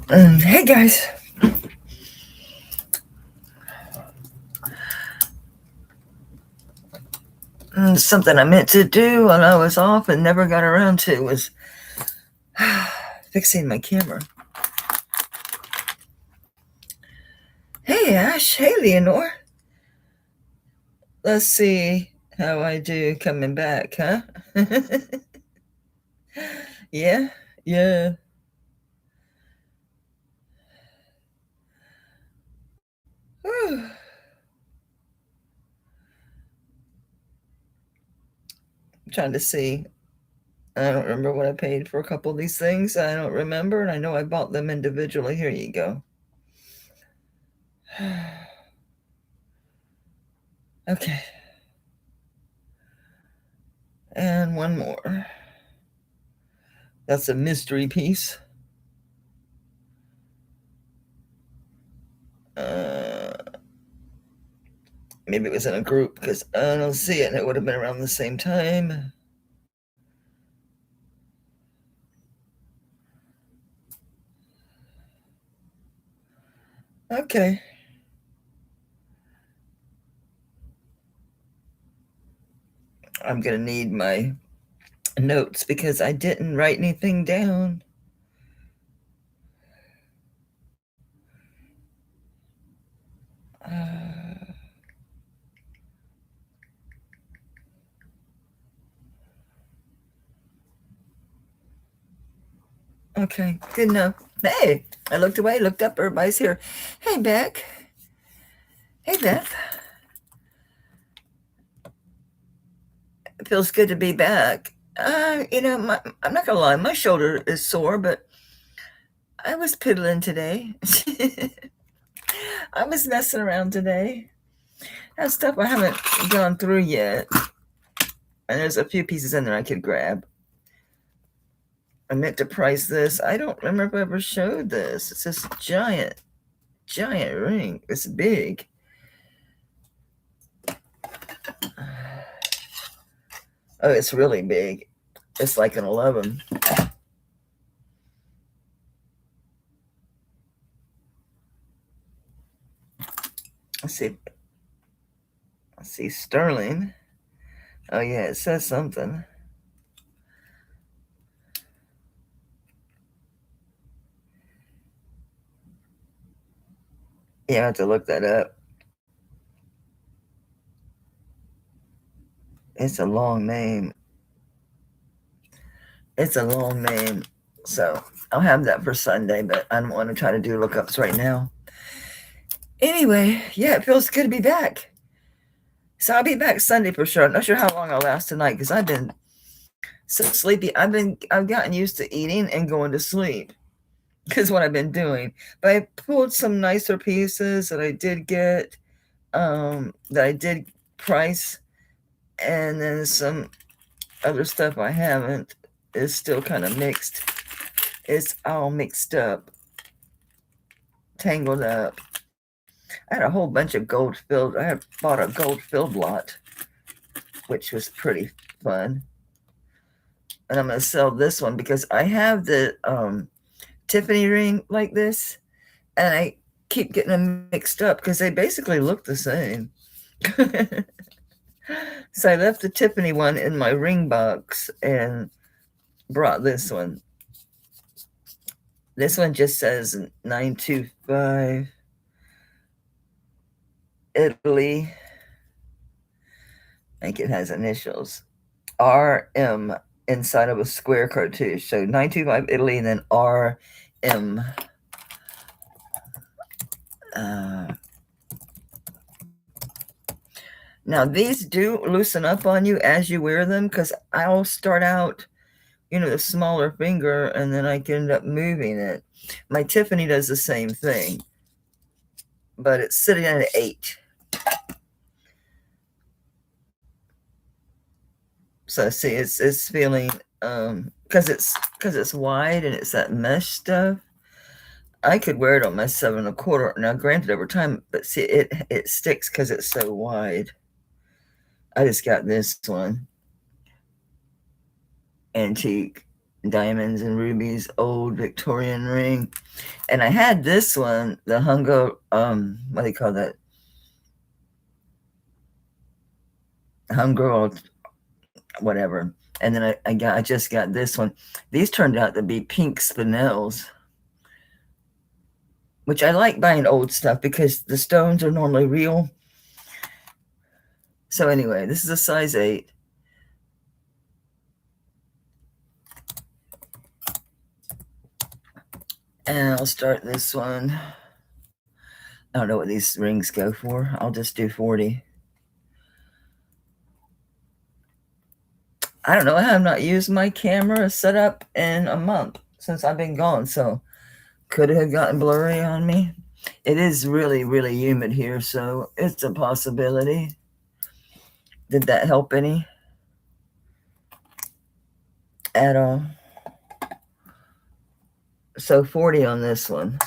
Hey guys. Something I meant to do when I was off and never got around to was fixing my camera. Hey Ash, hey Leonore. Let's see how I do coming back, huh? Yeah, yeah. Whew. I'm trying to see. I don't remember what I paid for a couple of these things. I don't remember, and I know I bought them individually. Here you go. Okay. And one more. That's a mystery piece. Maybe it was in a group because I don't see it, and it would have been around the same time. Okay. I'm going to need my notes because I didn't write anything down. Okay, good enough. Hey, I looked away, looked up, everybody's here. Hey, Beck. Hey, Beth. It feels good to be back. I'm not gonna lie, my shoulder is sore, but I was piddling today. I was messing around today. That's stuff I haven't gone through yet. And there's a few pieces in there I could grab. I meant to price this. I don't remember if I ever showed this. It's this giant ring. It's big. Oh, it's really big. It's like an 11. Let's see. Let's see. Sterling. Oh, yeah, it says something. Yeah, I have to look that up. It's a long name. It's a long name. So I'll have that for Sunday, but I don't want to try to do lookups right now. Anyway, yeah, it feels good to be back. So I'll be back Sunday for sure. I'm not sure how long I'll last tonight because I've been so sleepy. I've gotten used to eating and going to sleep because what I've been doing. But I pulled some nicer pieces that I did get, that I did price, and then some other stuff I haven't is still kind of mixed. It's all mixed up, tangled up. I had a whole bunch of gold filled. I had bought a gold filled lot, which was pretty fun. And I'm going to sell this one because I have the Tiffany ring like this, and I keep getting them mixed up because they basically look the same. So I left the Tiffany one in my ring box and brought this one. This one just says 925 Italy. I think it has initials RM inside of a square cartouche. So 925 Italy and then RM. Now these do loosen up on you as you wear them because I'll start out, the smaller finger, and then I can end up moving it. My Tiffany does the same thing, but it's sitting at an 8. So see, it's feeling because it's wide and it's that mesh stuff. I could wear it on my 7 1/4. Now, granted, over time, but see, it sticks because it's so wide. I just got this one, antique. diamonds and rubies, old Victorian ring. And I had this one, the Hungo, what do you call that? Hungo, whatever. And then I just got this one. These turned out to be pink spinels, which I like buying old stuff because the stones are normally real. So anyway, this is a size 8. And I'll start this one. I don't know what these rings go for. I'll just do 40. I don't know. I have not used my camera setup in a month since I've been gone, so could have gotten blurry on me. It is really, really humid here, so it's a possibility. Did that help any? At all? So 40 on this one.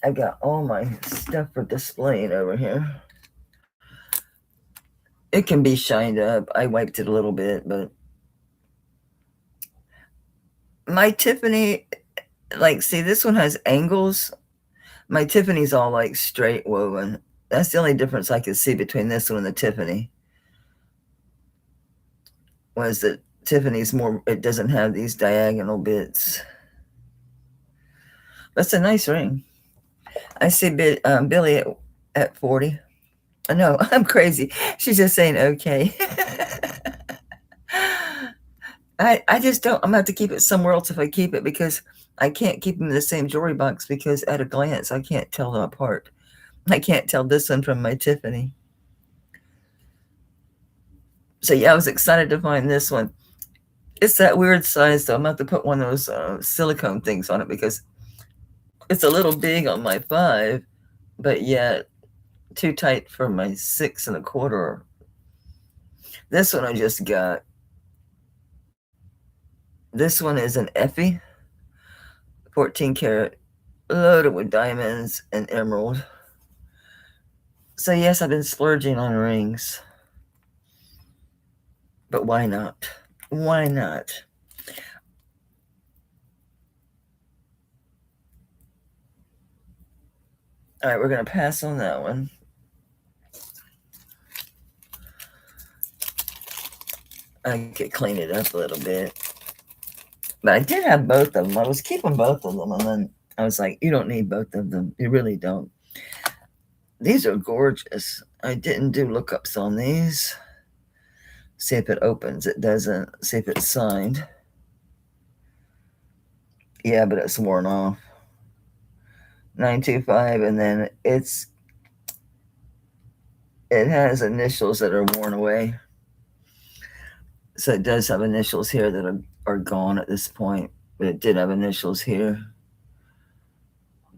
I've got all my stuff for displaying over here. It can be shined up. I wiped it a little bit, but my Tiffany, like, see, this one has angles. My Tiffany's all like straight woven. That's the only difference I could see between this one and the Tiffany. Was that Tiffany's more, it doesn't have these diagonal bits. That's a nice ring. I see Billy at 40. No, I'm crazy. She's just saying okay. I just don't. I'm going to have to keep it somewhere else if I keep it, because I can't keep them in the same jewelry box, because at a glance I can't tell them apart. I can't tell this one from my Tiffany. So yeah, I was excited to find this one. It's that weird size though. I'm going to have to put one of those silicone things on it, because it's a little big on my 5, but yet too tight for my 6 1/4. This one I just got. This one is an Effie, 14 karat, loaded with diamonds and emerald. So yes, I've been splurging on rings. But why not? Why not? All right, we're going to pass on that one. I could clean it up a little bit. But I did have both of them. I was keeping both of them, and then I was like, you don't need both of them. You really don't. These are gorgeous. I didn't do lookups on these. See if it opens. It doesn't. See if it's signed. Yeah, but it's worn off. 925, and then it has initials that are worn away. So it does have initials here that are gone at this point, but it did have initials here.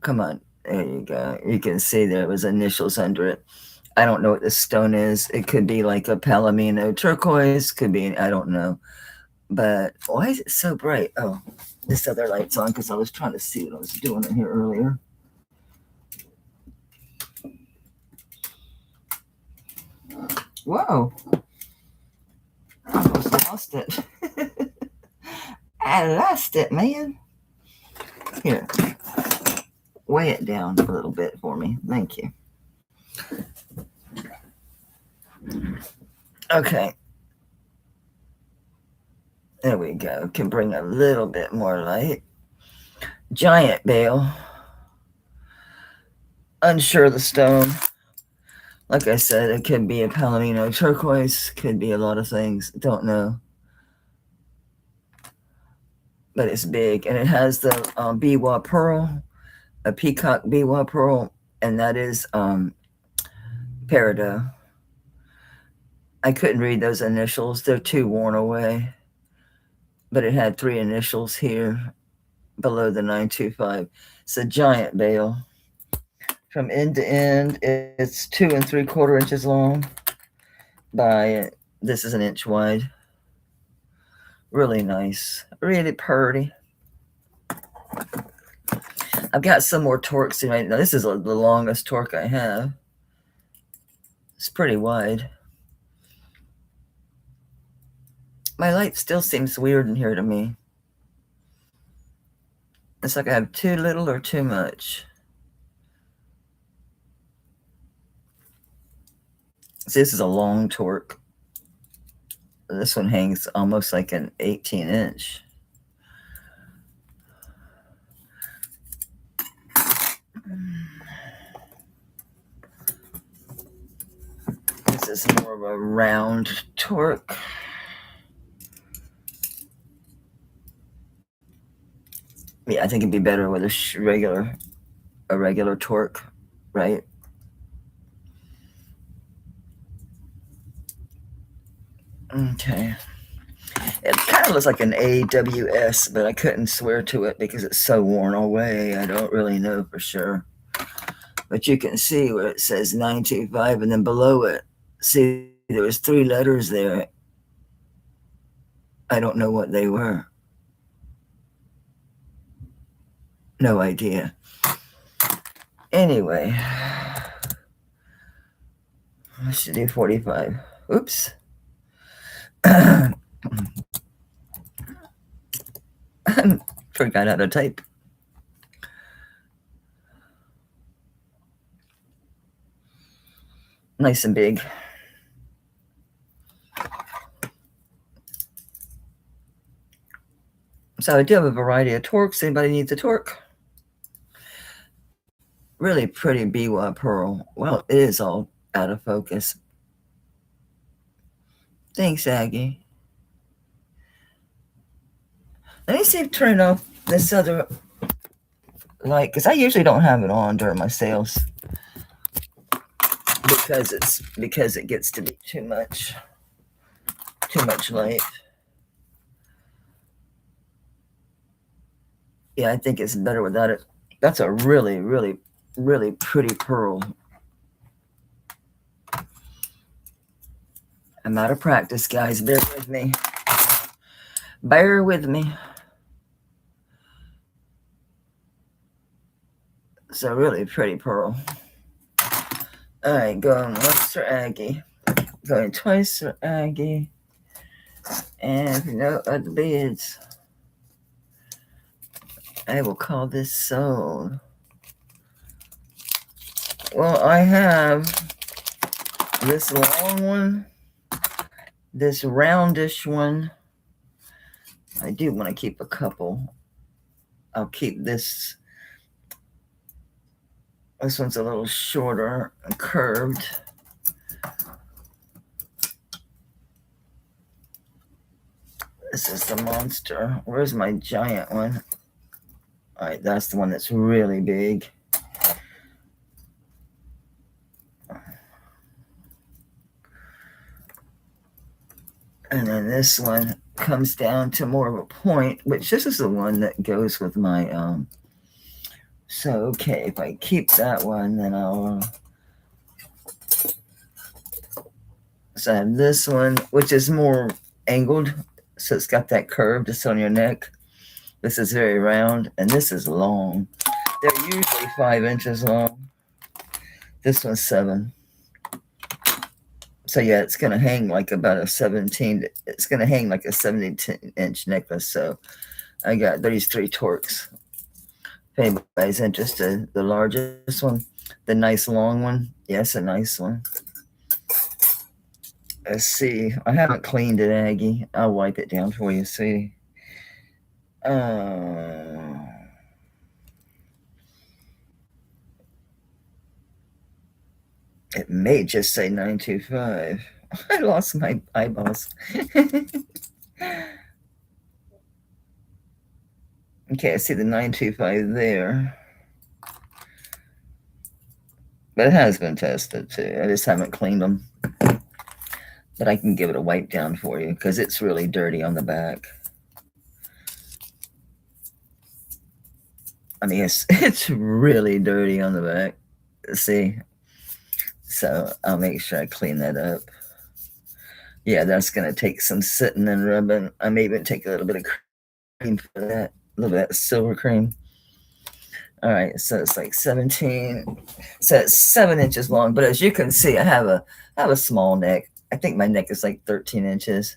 Come on, there you go. You can see there was initials under it. I don't know what this stone is. It could be like a palomino turquoise, could be, I don't know. But why is it so bright? Oh, this other light's on because I was trying to see what I was doing in here earlier. Whoa. I almost lost it. I lost it, man. Here. Weigh it down a little bit for me. Thank you. Okay. There we go. Can bring a little bit more light. Giant bale. Unsure of the stone. Like I said, it could be a palomino turquoise. Could be a lot of things. Don't know. But it's big. And it has the biwa pearl. A peacock biwa pearl. And that is peridot. I couldn't read those initials. They're too worn away. But it had 3 initials here below the 925. It's a giant bale. From end to end, it's 2 3/4 inches long by, this is 1 inch wide. Really nice. Really pretty. I've got some more torques in right now. This is the longest torque I have. It's pretty wide. My light still seems weird in here to me. It's like I have too little or too much. See, this is a long torque. This one hangs almost like an 18-inch. This is more of a round torque. Yeah, I think it'd be better with a regular torque, right? Okay. It kind of looks like an AWS, but I couldn't swear to it because it's so worn away. I don't really know for sure. But you can see where it says 925, and then below it, see, there was 3 letters there. I don't know what they were. No idea. Anyway, I should do 45. Oops. Forgot how to type. Nice and big. So I do have a variety of torques. Anybody needs a torque? Really pretty BY pearl. Well, it is all out of focus. Thanks, Aggie. Let me see if turn off this other light, because I usually don't have it on during my sales because it gets to be too much light. Yeah, I think it's better without it. That's a really, really, really pretty pearl. I'm out of practice, guys. Bear with me. Bear with me. It's a really pretty pearl. All right, going once for Aggie. Going twice for Aggie. And no other beads. I will call this sold. Well, I have this long one, this roundish one. I do want to keep a couple. I'll keep this. This one's a little shorter and curved. This is the monster. Where's my giant one? All right, that's the one that's really big. And then this one comes down to more of a point, which this is the one that goes with my so okay, if I keep that one, then I'll so I have this one, which is more angled, so it's got that curve just on your neck. This is very round, and this is long. They're usually 5 inches long. This one's 7. So yeah, it's gonna hang like about a 17. It's gonna hang like a 17-inch necklace. So I got these 3 torques. If anybody's interested, the largest one, the nice long one. Yes, a nice one. Let's see. I haven't cleaned it, Aggie. I'll wipe it down for you. See. It may just say 925. I lost my eyeballs. Okay, I see the 925 there. But it has been tested too. I just haven't cleaned them. But I can give it a wipe down for you because it's really dirty on the back. I mean, it's really dirty on the back. See? So I'll make sure I clean that up. Yeah, that's going to take some sitting and rubbing. I may even take a little bit of cream for that. A little bit of that silver cream. All right, so it's like 17. So it's 7 inches long. But as you can see, I have a small neck. I think my neck is like 13 inches.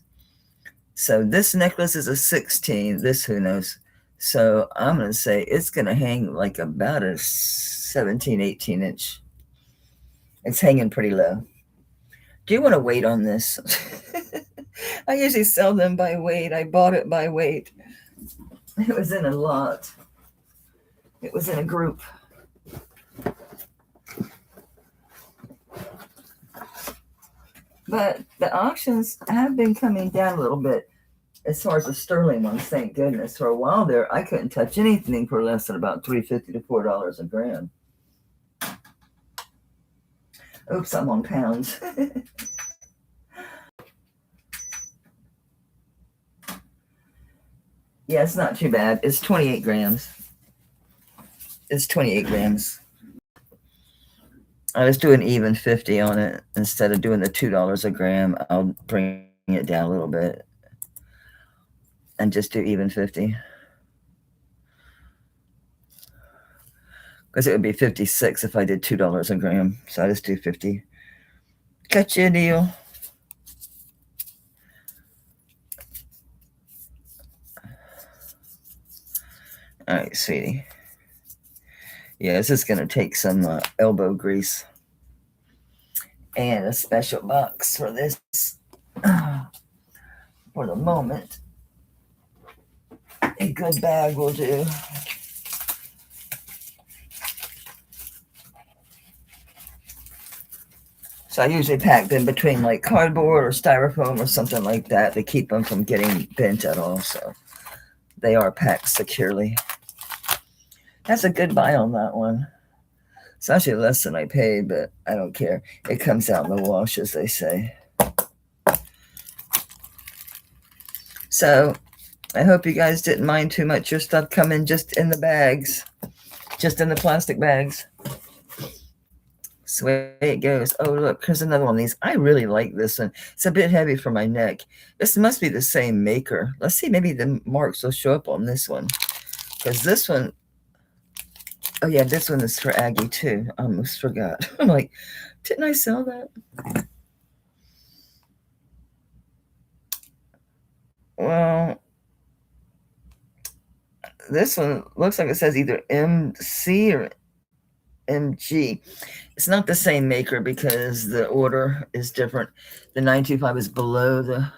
So this necklace is a 16. This, who knows? So I'm going to say it's going to hang like about a 17, 18 inch. It's hanging pretty low. Do you want to wait on this? I usually sell them by weight. I bought it by weight. It was in a lot. It was in a group. But the auctions have been coming down a little bit as far as the sterling ones, thank goodness. For a while there, I couldn't touch anything for less than about $3.50 to $4 a gram. Oops, I'm on pounds. Yeah, it's not too bad. It's 28 grams. It's 28 grams. I was doing even 50 on it instead of doing the $2 a gram. I'll bring it down a little bit and just do even 50. Because it would be 56 if I did $2 a gram. So I just do 50. Cut you a deal. All right, sweetie. Yeah, this is going to take some elbow grease and a special box for this for the moment. A good bag will do. So I usually pack them between like cardboard or styrofoam or something like that to keep them from getting bent at all. So they are packed securely. That's a good buy on that one. It's actually less than I paid, but I don't care. It comes out in the wash, as they say. So I hope you guys didn't mind too much your stuff coming just in the bags, just in the plastic bags. So the way it goes. Oh, look, here's another one of these. I really like this one. It's a bit heavy for my neck. This must be the same maker. Let's see, maybe the marks will show up on this one. Because this one, oh yeah, this one is for Aggie too. I almost forgot. I'm like, didn't I sell that? Well, this one looks like it says either MC or MG. It's not the same maker because the order is different. The 925 is below the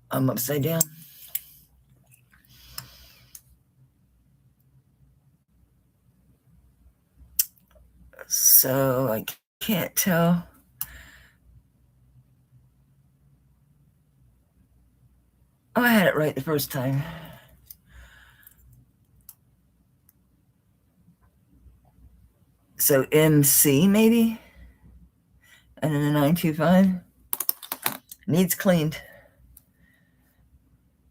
I'm upside down. So I can't tell. Oh, I had it right the first time. So MC maybe? And then the 925 needs cleaned.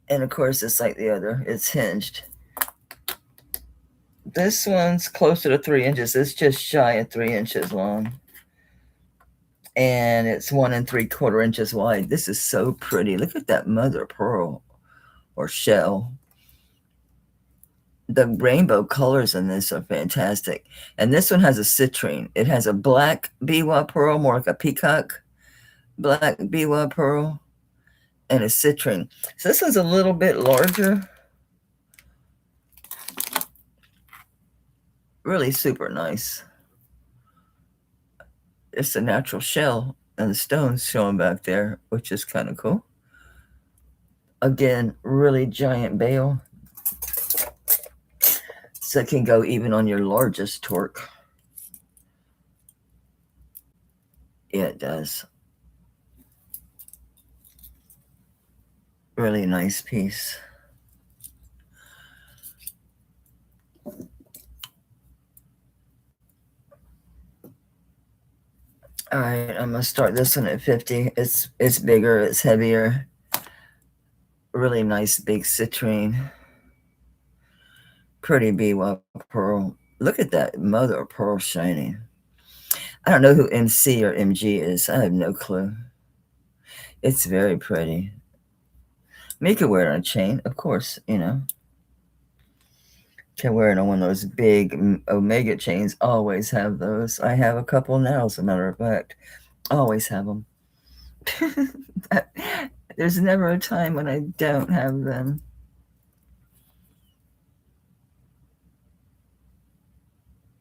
And of course, it's like the other, it's hinged. This one's closer to 3 inches. It's just shy of 3 inches long. And it's 1 3/4 inches wide. This is so pretty. Look at that mother of pearl or shell. The rainbow colors in this are fantastic. And this one has a citrine. It has a black biwa pearl, more like a peacock black biwa pearl, and a citrine. So this one's a little bit larger. Really super nice. It's a natural shell and the stones showing back there, which is kind of cool. Again, really giant bail. So it can go even on your largest torque. Yeah, it does. Really nice piece. All right, I'm gonna start this one at 50. It's bigger, it's heavier. Really nice big citrine. Pretty biwa pearl. Look at that mother of pearl shining. I don't know who MC or MG is. I have no clue. It's very pretty. You could wear it on a chain, of course, you know. Can wear it on one of those big Omega chains. Always have those. I have a couple now, as a matter of fact. Always have them. There's never a time when I don't have them.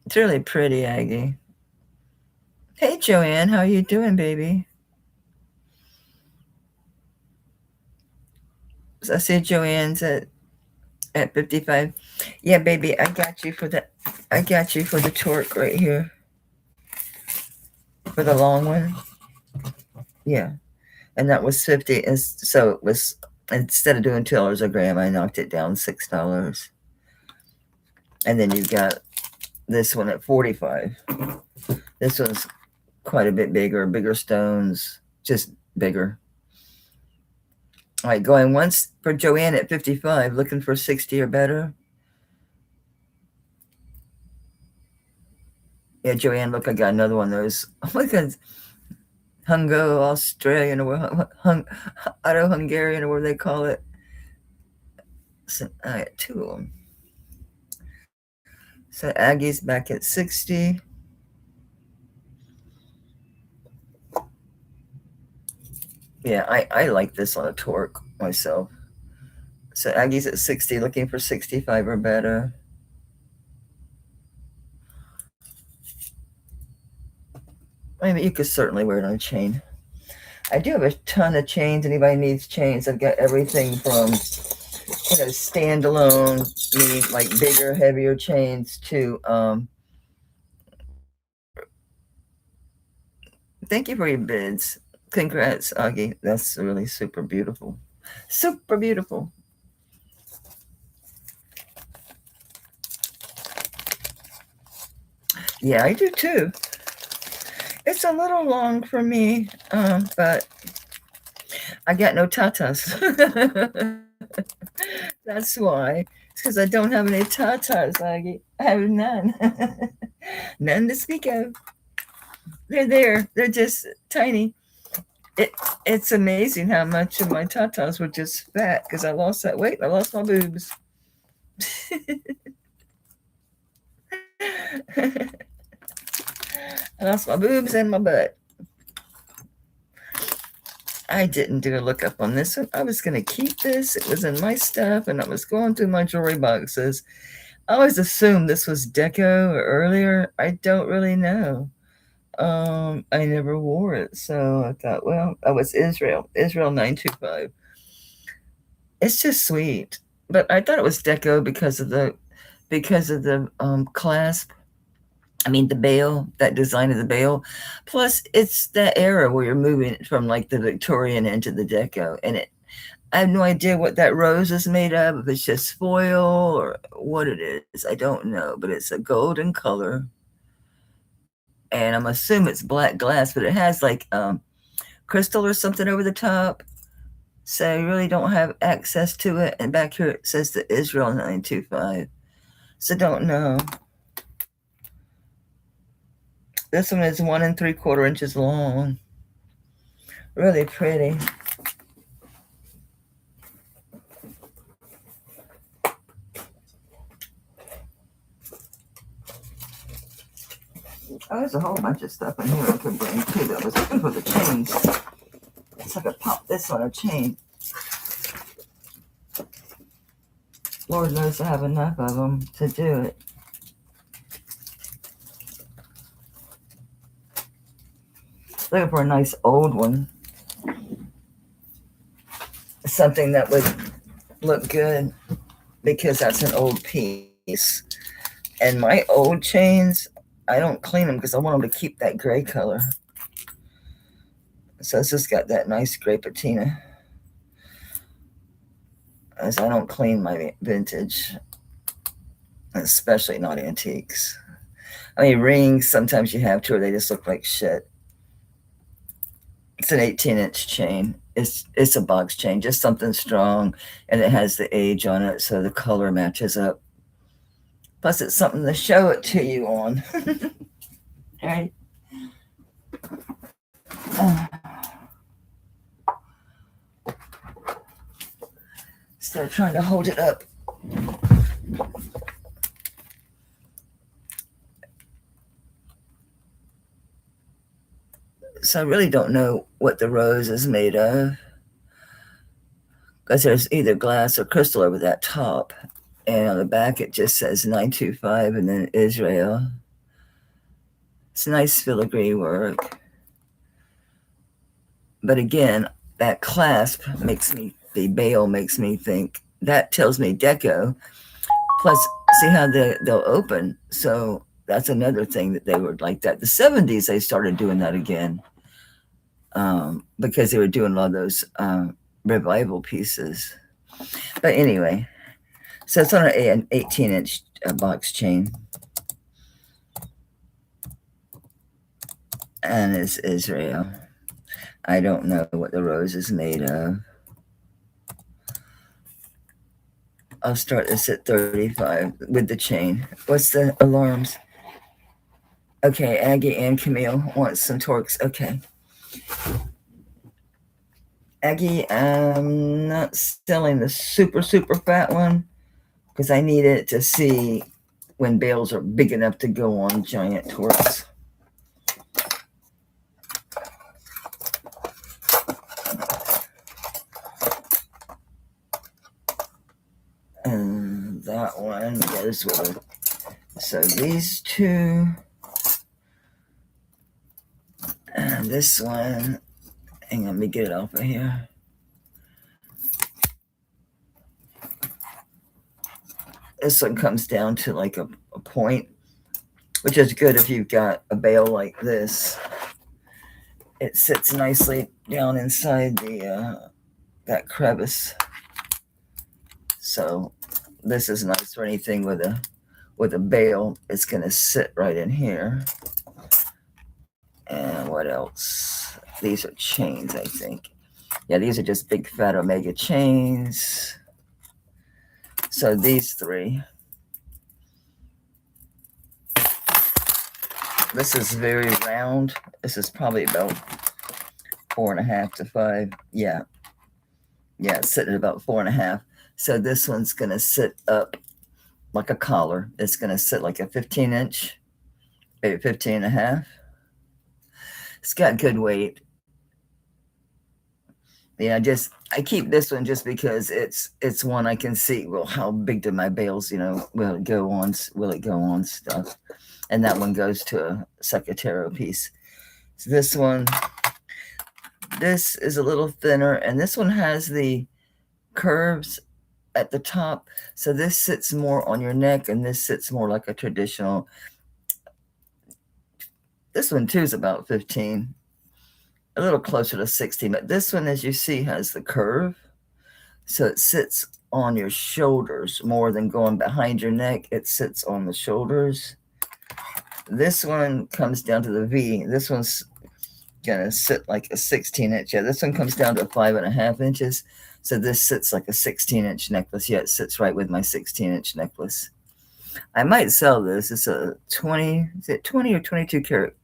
It's really pretty, Aggie. Hey, Joanne, how you doing, baby? So I see Joanne's at 55. Yeah, baby, I got you for the torque right here for the long one. Yeah, and that was 50. And so it was, instead of doing $2 a gram, I knocked it down $6. And then you got this one at 45. This one's quite a bit bigger stones, just bigger. All right, going once for Joanne at 55, looking for 60 or better. Yeah, Joanne, look, I got another one of those. Look at Hungo Australian, or Auto-Hungarian, or whatever they call it. So I got two of them. So Aggie's back at 60. Yeah, I like this on a torque myself. So Aggie's at 60, looking for 65 or better. I mean, you could certainly wear it on a chain. I do have a ton of chains. Anybody needs chains? I've got everything from, standalone, meaning like bigger, heavier chains to, thank you for your bids. Congrats, Augie. That's really super beautiful. Super beautiful. Yeah, I do too. It's a little long for me, but I got no tatas. That's why. It's because I don't have any tatas. I have none. None to speak of. They're there. They're just tiny. It's amazing how much of my tatas were just fat because I lost that weight. I lost my boobs. I lost my boobs and my butt. I didn't do a lookup on this one. I was going to keep this. It was in my stuff, and I was going through my jewelry boxes. I always assumed this was deco or earlier. I don't really know. I never wore it, so I thought, well, that was Israel 925. It's just sweet, but I thought it was deco because of the clasp. I mean, the bail, that design of the bail. Plus, it's that era where you're moving from like the Victorian into the deco, and I have no idea what that rose is made of. If it's just foil or what it is, I don't know. But it's a golden color, and I'm assuming it's black glass, but it has like crystal or something over the top. So you really don't have access to it. And back here it says the Israel 925. So don't know. This one is 1 3/4 inches long. Really pretty. Oh, there's a whole bunch of stuff in here I could bring too. I was looking for the chains. So I could pop this on a chain. Lord knows I have enough of them to do it. Looking for a nice old one. Something that would look good because that's an old piece. And my old chains, I don't clean them because I want them to keep that gray color. So it's just got that nice gray patina. As I don't clean my vintage, especially not antiques. I mean, rings, sometimes you have to, or they just look like shit. It's an 18-inch chain. It's a box chain, just something strong, and it has the age on it, so the color matches up. Plus, it's something to show it to you on. All right. Instead of trying to hold it up. So I really don't know what the rose is made of, because there's either glass or crystal over that top. And on the back, it just says 925 and then Israel. It's nice filigree work. But again, that clasp makes me, the bail makes me think, that tells me deco. Plus, see how they'll open. So that's another thing that they were like that. The 70s, they started doing that again, because they were doing a lot of those revival pieces. But anyway, so it's on an 18-inch box chain. And it's Israel. I don't know what the rose is made of. I'll start this at 35 with the chain. What's the alarms? Okay, Aggie and Camille want some torques. Okay. Aggie, I'm not selling the super fat one because I need it to see when bales are big enough to go on giant torques. And that one goes with it. So these two, and this one, hang on, let me get it off of here. This one comes down to like a point, which is good if you've got a bale like this. It sits nicely down inside the that crevice. So this is nice for anything with a bale. It's gonna sit right in here. And what else? These are chains, I think. Yeah, these are just big fat omega chains. So these three. This is very round. This is probably about 4.5 to 5. Yeah. Yeah, it's sitting at about 4.5. So this one's going to sit up like a collar. It's going to sit like a 15-inch, maybe 15.5. It's got good weight. Yeah, I keep this one just because it's one I can see. Well, how big do my bales? Will it go on? Will it go on stuff? And that one goes to a Secatero piece. So this one, this is a little thinner, and this one has the curves at the top. So this sits more on your neck, and this sits more like a traditional. This one too is about 15, a little closer to 16. But this one, as you see, has the curve. So it sits on your shoulders more than going behind your neck. It sits on the shoulders. This one comes down to the V. This one's gonna sit like a 16-inch. Yeah, this one comes down to 5.5 inches. So this sits like a 16-inch necklace. Yeah, it sits right with my 16-inch necklace. I might sell this. It's a 20, is it 20 or 22 karat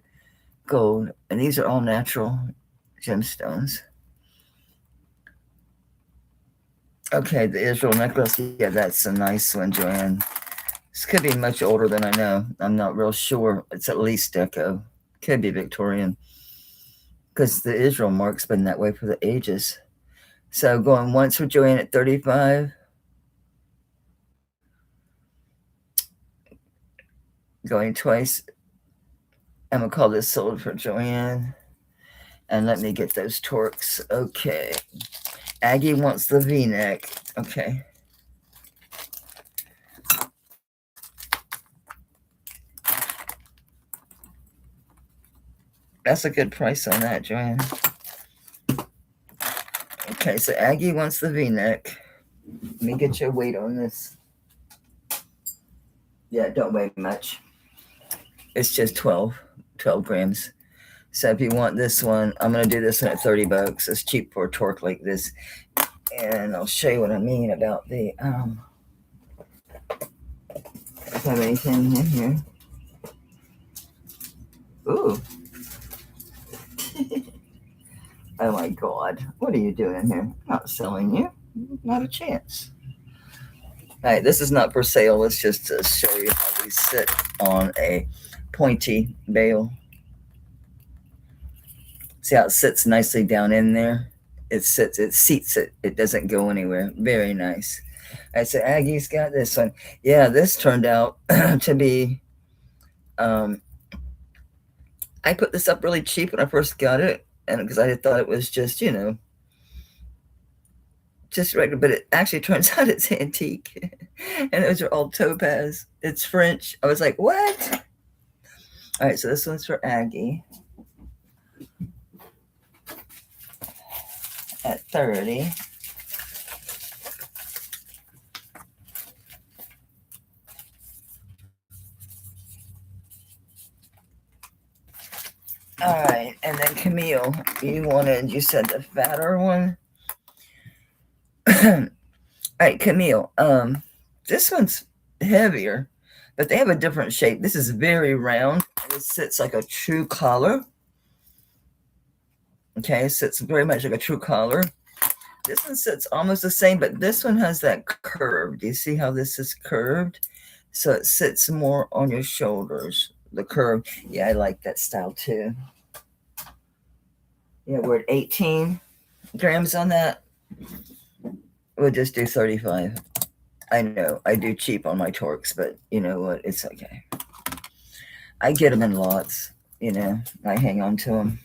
gold? And these are all natural gemstones. Okay, the Israel necklace. Yeah, that's a nice one, Joanne. This could be much older than I know. I'm not real sure. It's at least deco. Could be Victorian. Because the Israel mark's been that way for the ages. So going once for Joanne at 35. Going twice. I'm going to call this sold for Joanne. And let me get those torques. Okay. Aggie wants the V-neck. Okay. That's a good price on that, Joanne. Okay, so Aggie wants the V-neck. Let me get your weight on this. Yeah, don't weigh much. It's just 12 grams. So if you want this one, I'm going to do this one at $30. It's cheap for a torque like this. And I'll show you what I mean about the, if I have anything in here. Ooh. Oh my God. What are you doing in here? I'm not selling you. Not a chance. All right, this is not for sale. It's just to show you how these sit on a pointy bale. See how it sits nicely down in there? It sits, it seats it. It doesn't go anywhere. Very nice. I said, Aggie's got this one. Yeah, this turned out to be. Um, I put this up really cheap when I first got it, and because I thought it was just, just regular, but it actually turns out it's antique, and those are all topaz. It's French. I was like, what? All right, so this one's for Aggie at 30. All right, and then Camille, you said the fatter one. All right, Camille. This one's heavier, but they have a different shape. This is very round. It sits like a true collar. Okay, it sits very much like a true collar. This one sits almost the same, but this one has that curve. Do you see how this is curved? So it sits more on your shoulders. The curve. Yeah, I like that style too. Yeah, we're at 18 grams on that. We'll just do 35. I know I do cheap on my Torques, but you know what? It's okay. I get them in lots. I hang on to them.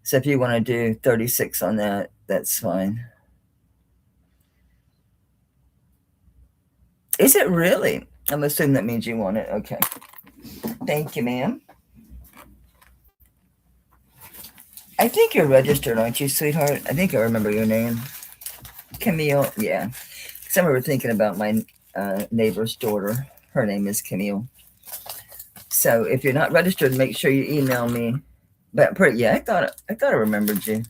So if you want to do 36 on that, that's fine. Is it really? I'm assuming that means you want it. Okay. Thank you, ma'am. I think you're registered, aren't you, sweetheart? I think I remember your name. Camille, yeah. Because I remember thinking about my neighbor's daughter. Her name is Camille. So if you're not registered, make sure you email me. But yeah, I thought I remembered you.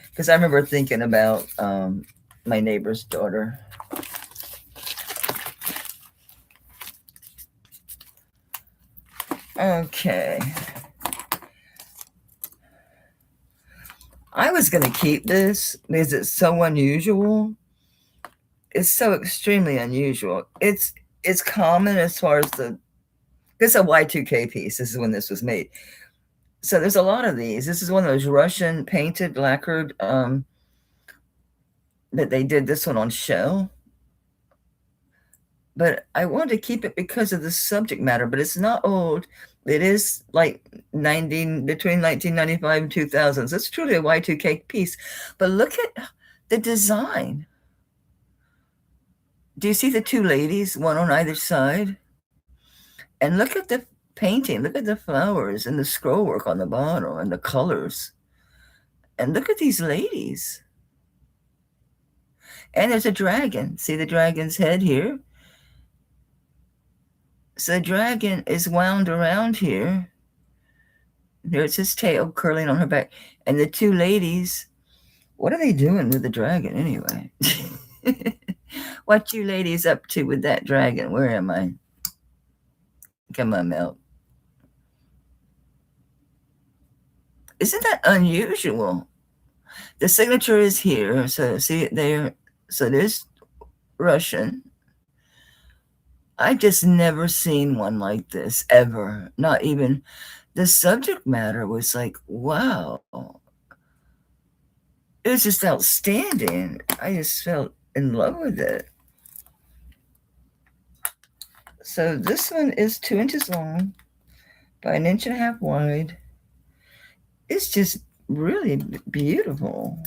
Because I remember thinking about my neighbor's daughter. Okay. I was going to keep this because it's so unusual. It's so extremely unusual. It's common as far as it's a Y2K piece. This is when this was made. So there's a lot of these. This is one of those Russian painted lacquered that they did this one on show. But I wanted to keep it because of the subject matter, but it's not old. It is like between 1995 and 2000s. It's truly a Y2K piece. But look at the design. Do you see the two ladies, one on either side? And look at the painting. Look at the flowers and the scroll work on the bottom and the colors. And look at these ladies. And there's a dragon. See the dragon's head here? So the dragon is wound around here. There's his tail curling on her back. And the two ladies, what are they doing with the dragon anyway? What you ladies up to with that dragon? Where am I? Come on, Mel. Isn't that unusual? The signature is here. So see it there? So there's Russian. I've just never seen one like this, ever. Not even the subject matter was like, wow. It was just outstanding. I just felt in love with it. So this one is 2 inches long by 1.5 inches wide. It's just really beautiful.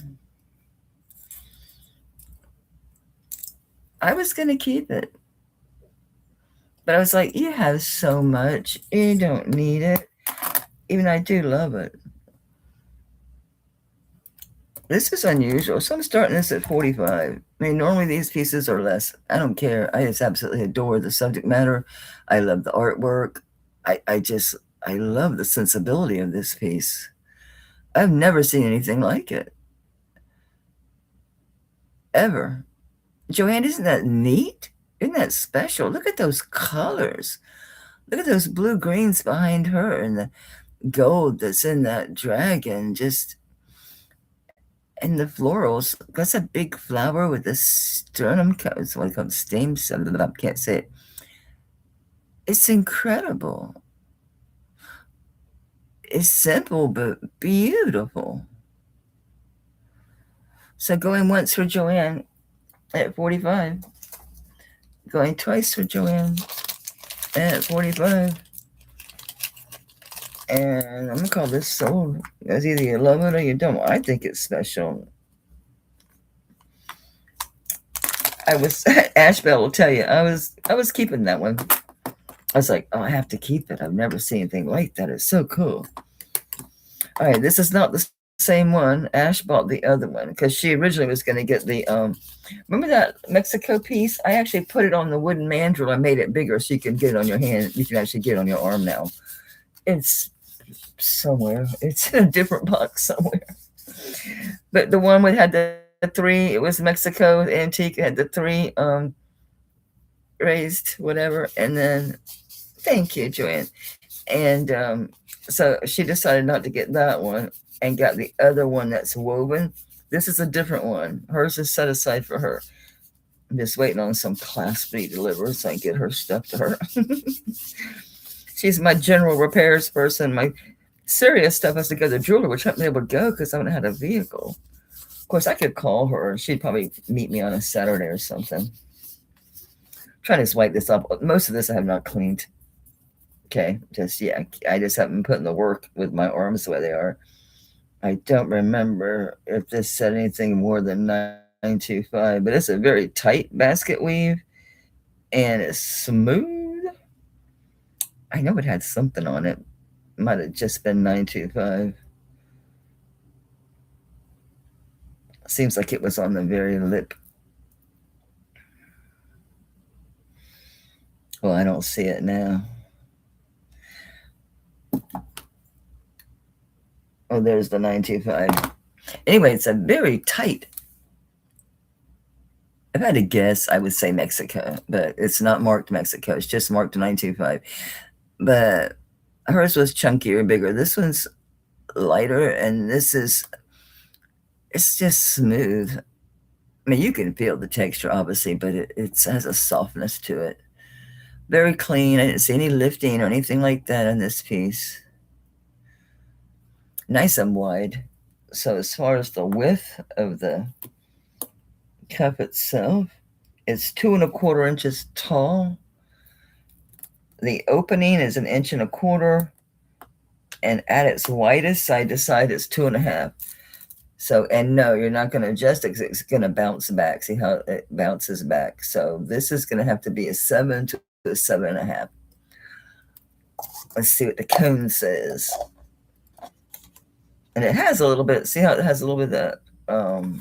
I was going to keep it. But I was like, you have so much. You don't need it. Even I do love it. This is unusual. So I'm starting this at 45. I mean, normally these pieces are less. I don't care. I just absolutely adore the subject matter. I love the artwork. I love the sensibility of this piece. I've never seen anything like it. Ever. Joanne, isn't that neat? Isn't that special? Look at those colors. Look at those blue greens behind her and the gold that's in that dragon. And the florals. That's a big flower with the sternum. It's what called stem. I can't say it. It's incredible. It's simple but beautiful. So going once for Joanne at 45. Going twice for Joanne at 45. And I'm going to call this sold. Because either you love it or you don't. I think it's special. Ashbel will tell you, I was keeping that one. I was like, oh, I have to keep it. I've never seen anything like that. It's so cool. All right, this is not the same one. Ash bought the other one because she originally was going to get the remember that Mexico piece? I actually put it on the wooden mandrel. I made it bigger so you can get it on your hand. You can actually get it on your arm now. It's somewhere. It's in a different box somewhere. But the one that had the three, it was Mexico antique. It had the three raised whatever, and then thank you, Joanne. And so she decided not to get that one and got the other one that's woven. This is a different one. Hers is set aside for her. I'm just waiting on some class to be delivered so I can get her stuff to her. She's my general repairs person. My serious stuff has to go to the jeweler, which I haven't been able to go because I haven't had a vehicle. Of course, I could call her. She'd probably meet me on a Saturday or something. I'm trying to swipe this up. Most of this I have not cleaned. Okay, I just haven't put in the work with my arms the way they are. I don't remember if this said anything more than 925, but it's a very tight basket weave, and it's smooth. I know it had something on it. Might have just been 925. Seems like it was on the very lip. Well, I don't see it now. Oh, there's the 925. Anyway, it's a very tight. If I had to guess, I would say Mexico, but it's not marked Mexico. It's just marked 925. But hers was chunkier, bigger. This one's lighter, and it's just smooth. I mean, you can feel the texture, obviously, but it has a softness to it. Very clean. I didn't see any lifting or anything like that on this piece. Nice and wide. So as far as the width of the cuff itself, it's 2¼ inches tall. The opening is 1¼ inch, and at its widest, side to side, it's 2½. So, and no, you're not going to adjust it because it's going to bounce back. See how it bounces back. So this is going to have to be a 7 to a 7½. Let's see what the cone says. And it has a little bit, see how it has a little bit of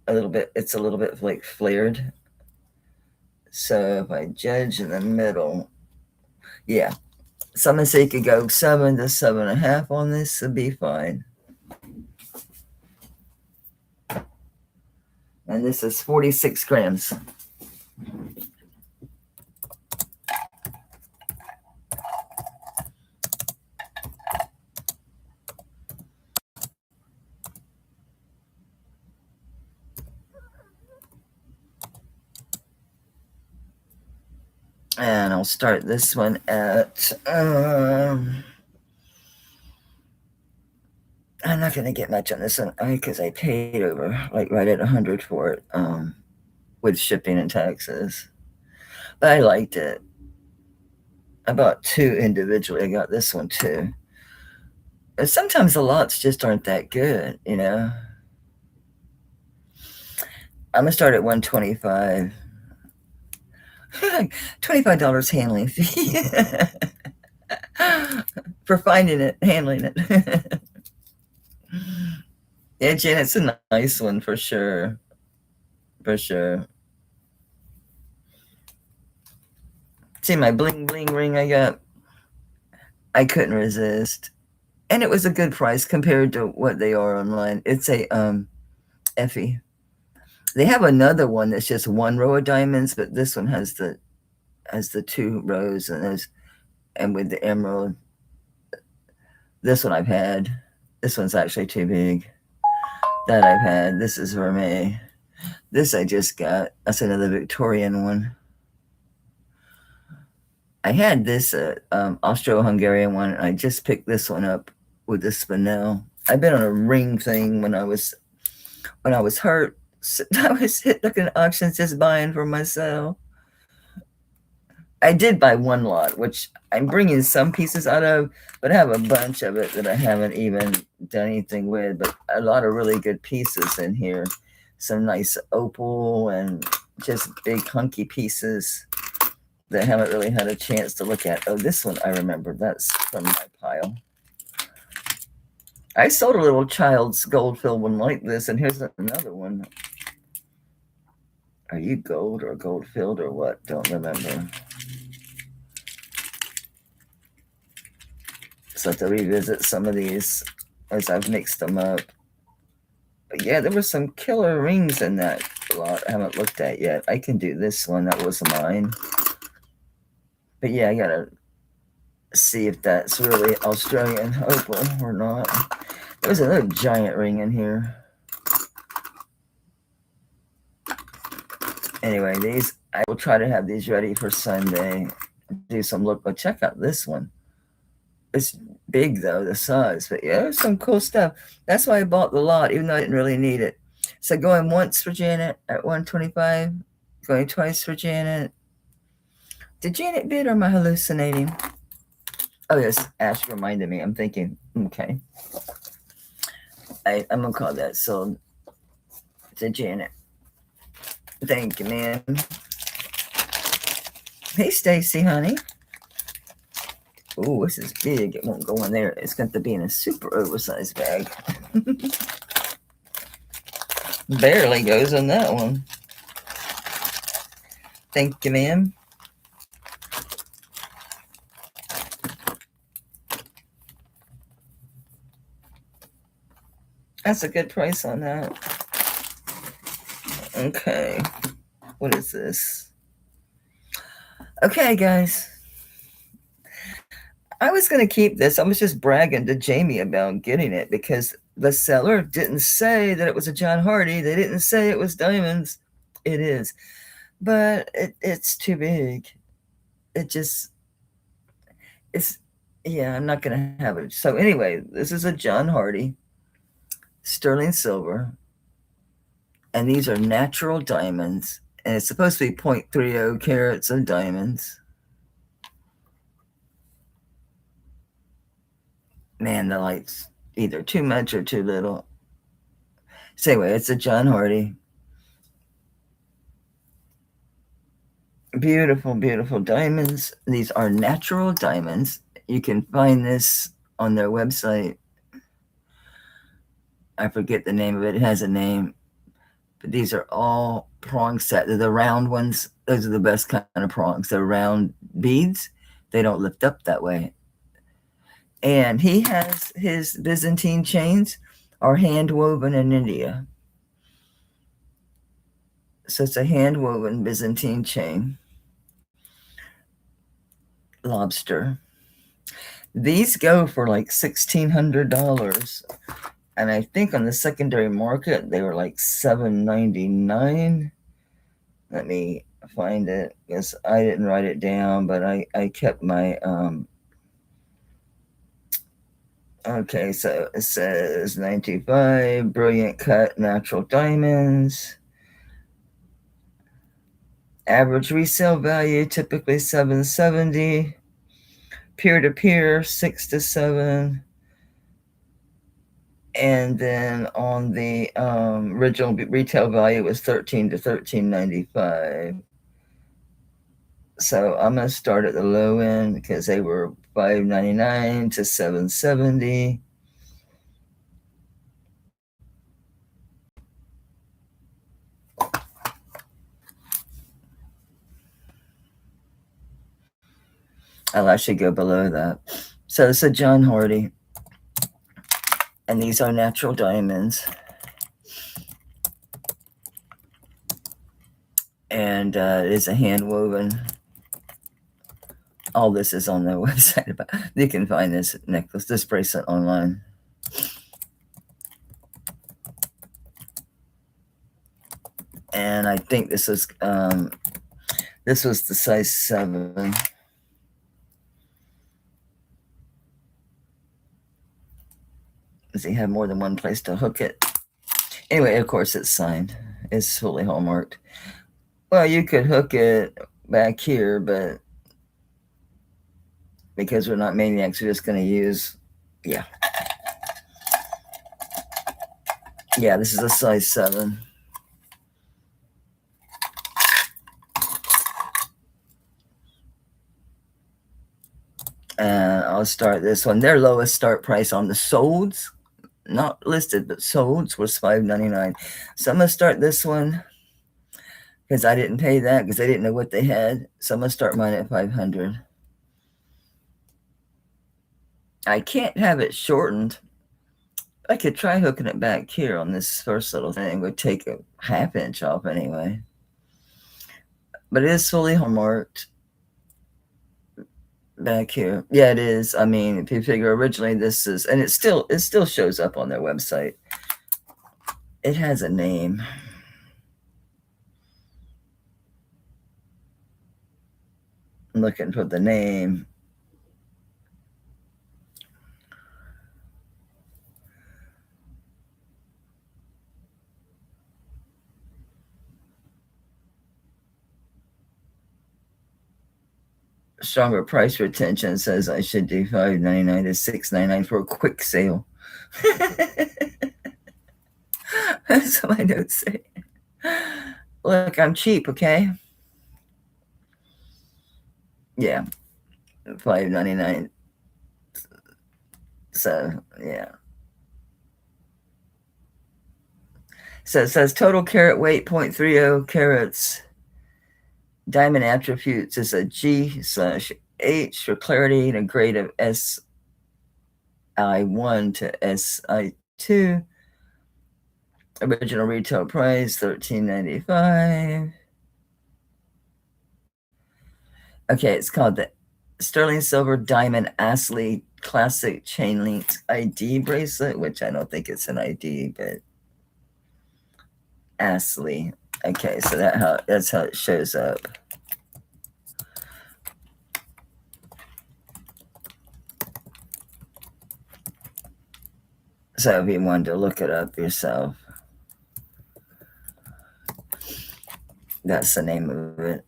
that, it's a little bit like flared. So if I judge in the middle, yeah. So I'm going to say you could go 7 to 7½ on this, it'd be fine. And this is 46 grams. And I'll start this one at, I'm not going to get much on this one because I paid over, like right at 100 for it with shipping and taxes. But I liked it. I bought two individually. I got this one too. And sometimes the lots just aren't that good, you know. I'm going to start at 125. $25 handling fee for finding it, handling it. Yeah, Jen, it's a nice one for sure. For sure. See my bling bling ring I got? I couldn't resist. And it was a good price compared to what they are online. It's a Effie. They have another one that's just one row of diamonds, but this one has the 2 rows and with the emerald. This one I've had. This one's actually too big. That I've had. This is for me. This I just got. That's another Victorian one. I had this Austro-Hungarian one, and I just picked this one up with the spinel. I've been on a ring thing when I was hurt. So I was looking at auctions just buying for myself. I did buy one lot, which I'm bringing some pieces out of, but I have a bunch of it that I haven't even done anything with. But a lot of really good pieces in here. Some nice opal and just big hunky pieces that I haven't really had a chance to look at. Oh, this one I remember. That's from my pile. I sold a little child's gold-filled one like this, and here's another one. Are you gold or gold-filled or what? Don't remember. So I have to revisit some of these as I've mixed them up. But yeah, there were some killer rings in that lot I haven't looked at yet. I can do this one. That was mine. But yeah, I gotta see if that's really Australian opal or not. There's another giant ring in here. Anyway, these, I will try to have these ready for Sunday. Do some look, but check out this one. It's big though, the size, but yeah, there's some cool stuff. That's why I bought the lot, even though I didn't really need it. So going once for Janet at 125, going twice for Janet. Did Janet bid or am I hallucinating? Oh yes, Ash reminded me. I'm thinking, okay. I'm gonna call that sold to Janet. Thank you, man. Hey, Stacy, honey. Oh, this is big. It won't go in there. It's got to be in a super oversized bag. Barely goes in that one. Thank you, ma'am. That's a good price on that. Okay. What is this? Okay, guys. I was going to keep this. I was just bragging to Jamie about getting it because the seller didn't say that it was a John Hardy. They didn't say it was diamonds. It is. But it's too big. It's, yeah, I'm not going to have it. So anyway, this is a John Hardy sterling silver. And these are natural diamonds. And it's supposed to be 0.30 carats of diamonds. Man, the light's either too much or too little. So anyway, it's a John Hardy. Beautiful, beautiful diamonds. These are natural diamonds. You can find this on their website. I forget the name of it. It has a name. But these are all prong set. They're the round ones. Those are the best kind of prongs. They're round beads. They don't lift up that way. And he has his Byzantine chains are hand woven in India. So it's a hand woven Byzantine chain. Lobster. These go for like $1,600. And I think on the secondary market, they were like $7.99. Let me find it because I didn't write it down, but I kept my, okay, so it says 95, brilliant cut, natural diamonds. Average resale value, typically $770. Peer-to-peer, 6 to 7. And then on the original retail value was $13 to $13.95. So I'm gonna start at the low end because they were $5.99 to $7.70. I'll actually go below that. So it's a John Hardy, and these are natural diamonds. And it is a hand woven. All this is on their website. You can find this necklace, this bracelet online. And I think this was the size 7. Does he have more than one place to hook it? Anyway, of course it's signed. It's fully hallmarked. Well, you could hook it back here, but because we're not maniacs, we're just going to use, yeah. Yeah, this is a size 7. And I'll start this one. Their lowest start price on the solds, not listed, but solds, was $5.99. So I'm going to start this one because I didn't pay that because I didn't know what they had. So I'm going to start mine at 500. I can't have it shortened. I could try hooking it back here on this first little thing. It would take a ½ inch off anyway. But it is fully hallmarked back here. Yeah, it is. I mean, if you figure originally this is, and it still shows up on their website. It has a name. I'm looking for the name. Stronger price retention says I should do $5.99 to $6.99 for a quick sale. That's what my notes say. Look, I'm cheap, okay? Yeah, $5.99. So yeah. So it says total carat weight 0.30 carats. Diamond attributes is a G/H for clarity and a grade of SI1 to SI2. Original retail price $13.95. Okay, it's called the Sterling Silver Diamond Astley Classic Chain Link ID bracelet, which I don't think it's an ID, but Astley. Okay, so that's how it shows up. So if you wanted to look it up yourself, that's the name of it.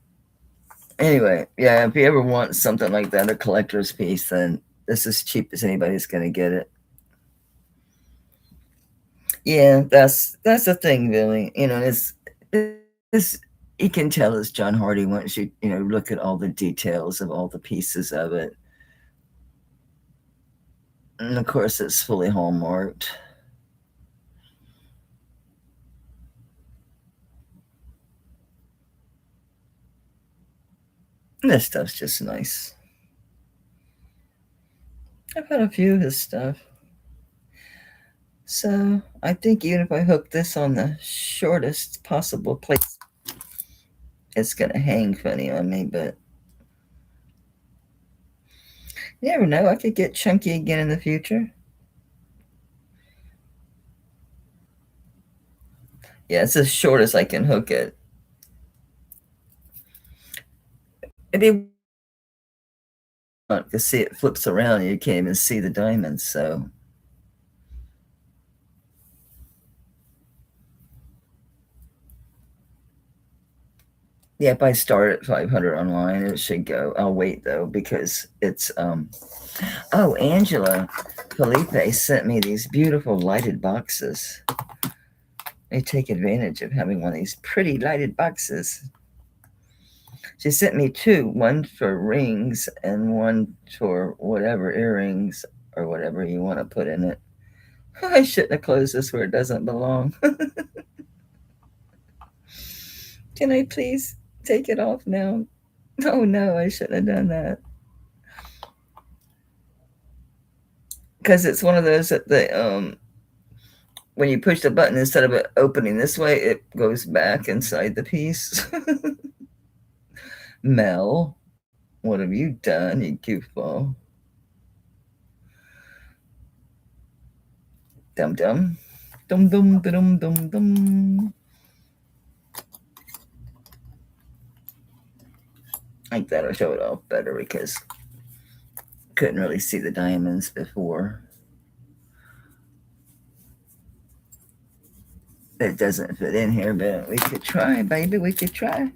Anyway, yeah, if you ever want something like that, a collector's piece, then this is cheap as anybody's going to get it. Yeah, that's the thing, Billy. You know, it's you can tell it's John Hardy once you look at all the details of all the pieces of it. And of course, it's fully hallmarked. And this stuff's just nice. I've had a few of his stuff. So I think even if I hook this on the shortest possible place, it's going to hang funny on me, but you never know. I could get chunky again in the future. Yeah, it's as short as I can hook it. If you want to see it flips around, you can't even see the diamonds, so. Yeah, if I start at 500 online, it should go. I'll wait though, because it's, oh, Angela Felipe sent me these beautiful lighted boxes. They take advantage of having one of these pretty lighted boxes. She sent me 2, one for rings and one for whatever earrings or whatever you want to put in it. I shouldn't have closed this where it doesn't belong. Can I please take it off now? Oh no, I shouldn't have done that. Because it's one of those that when you push the button, instead of it opening this way, it goes back inside the piece. Mel, what have you done, you goofball? Dum dum. Dum dum dum dum dum. I think that'll show it off better because couldn't really see the diamonds before. It doesn't fit in here, but we could try, baby. We could try.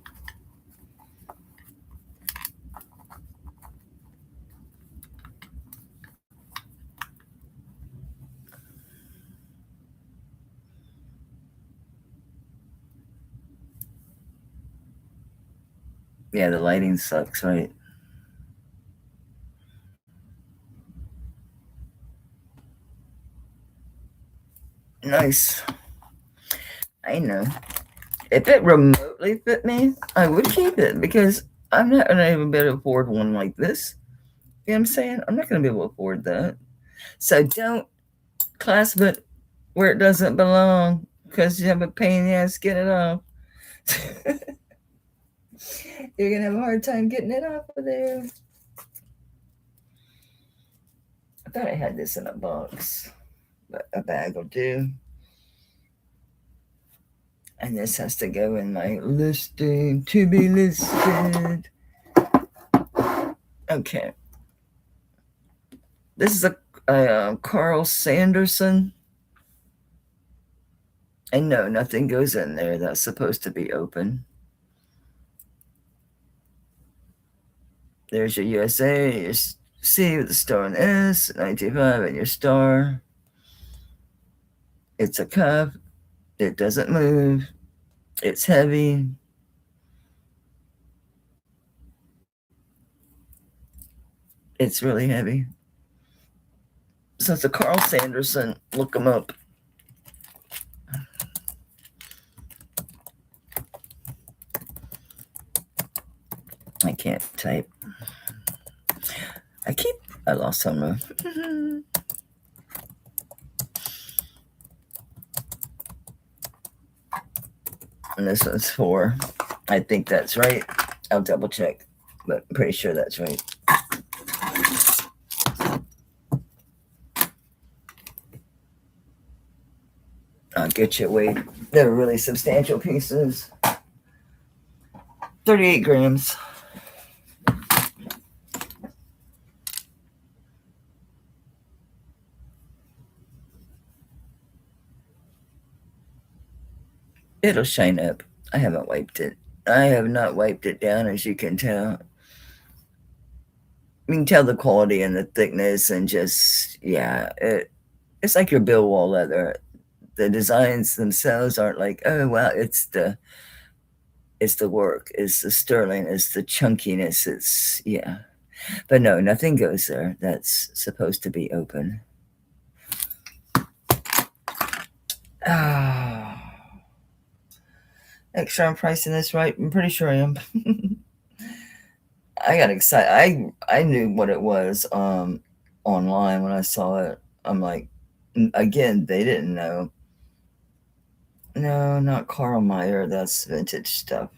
Yeah, the lighting sucks, right? Nice. I know. If it remotely fit me, I would keep it because I'm not going to even be able to afford one like this. You know what I'm saying? I'm not going to be able to afford that. So don't clasp it where it doesn't belong because you have a pain in the ass getting it off. You're going to have a hard time getting it off of there. I thought I had this in a box, but a bag will do. And this has to go in my listing, to be listed. Okay. This is a Carl Sanderson. And no, nothing goes in there. That's supposed to be open. There's your USA, your C with the star and S, 95, and your star. It's a cup. It doesn't move. It's heavy. It's really heavy. So it's a Carl Sanderson. Look them up. I can't type. I lost some room. And this one's 4. I think that's right. I'll double check, but I'm pretty sure that's right. I'll get you weight. They're really substantial pieces. 38 grams. It'll shine up. I haven't wiped it. I have not wiped it down, as you can tell. You can tell the quality and the thickness and just, yeah, it's like your bill wall leather. The designs themselves aren't like, oh, wow, it's the work, it's the sterling, it's the chunkiness, it's, yeah. But no, nothing goes there. That's supposed to be open. Ah. Make sure I'm pricing this right. I'm pretty sure I am. I got excited. I knew what it was online when I saw it. I'm like, again, they didn't know. No, not Carl Meyer. That's vintage stuff.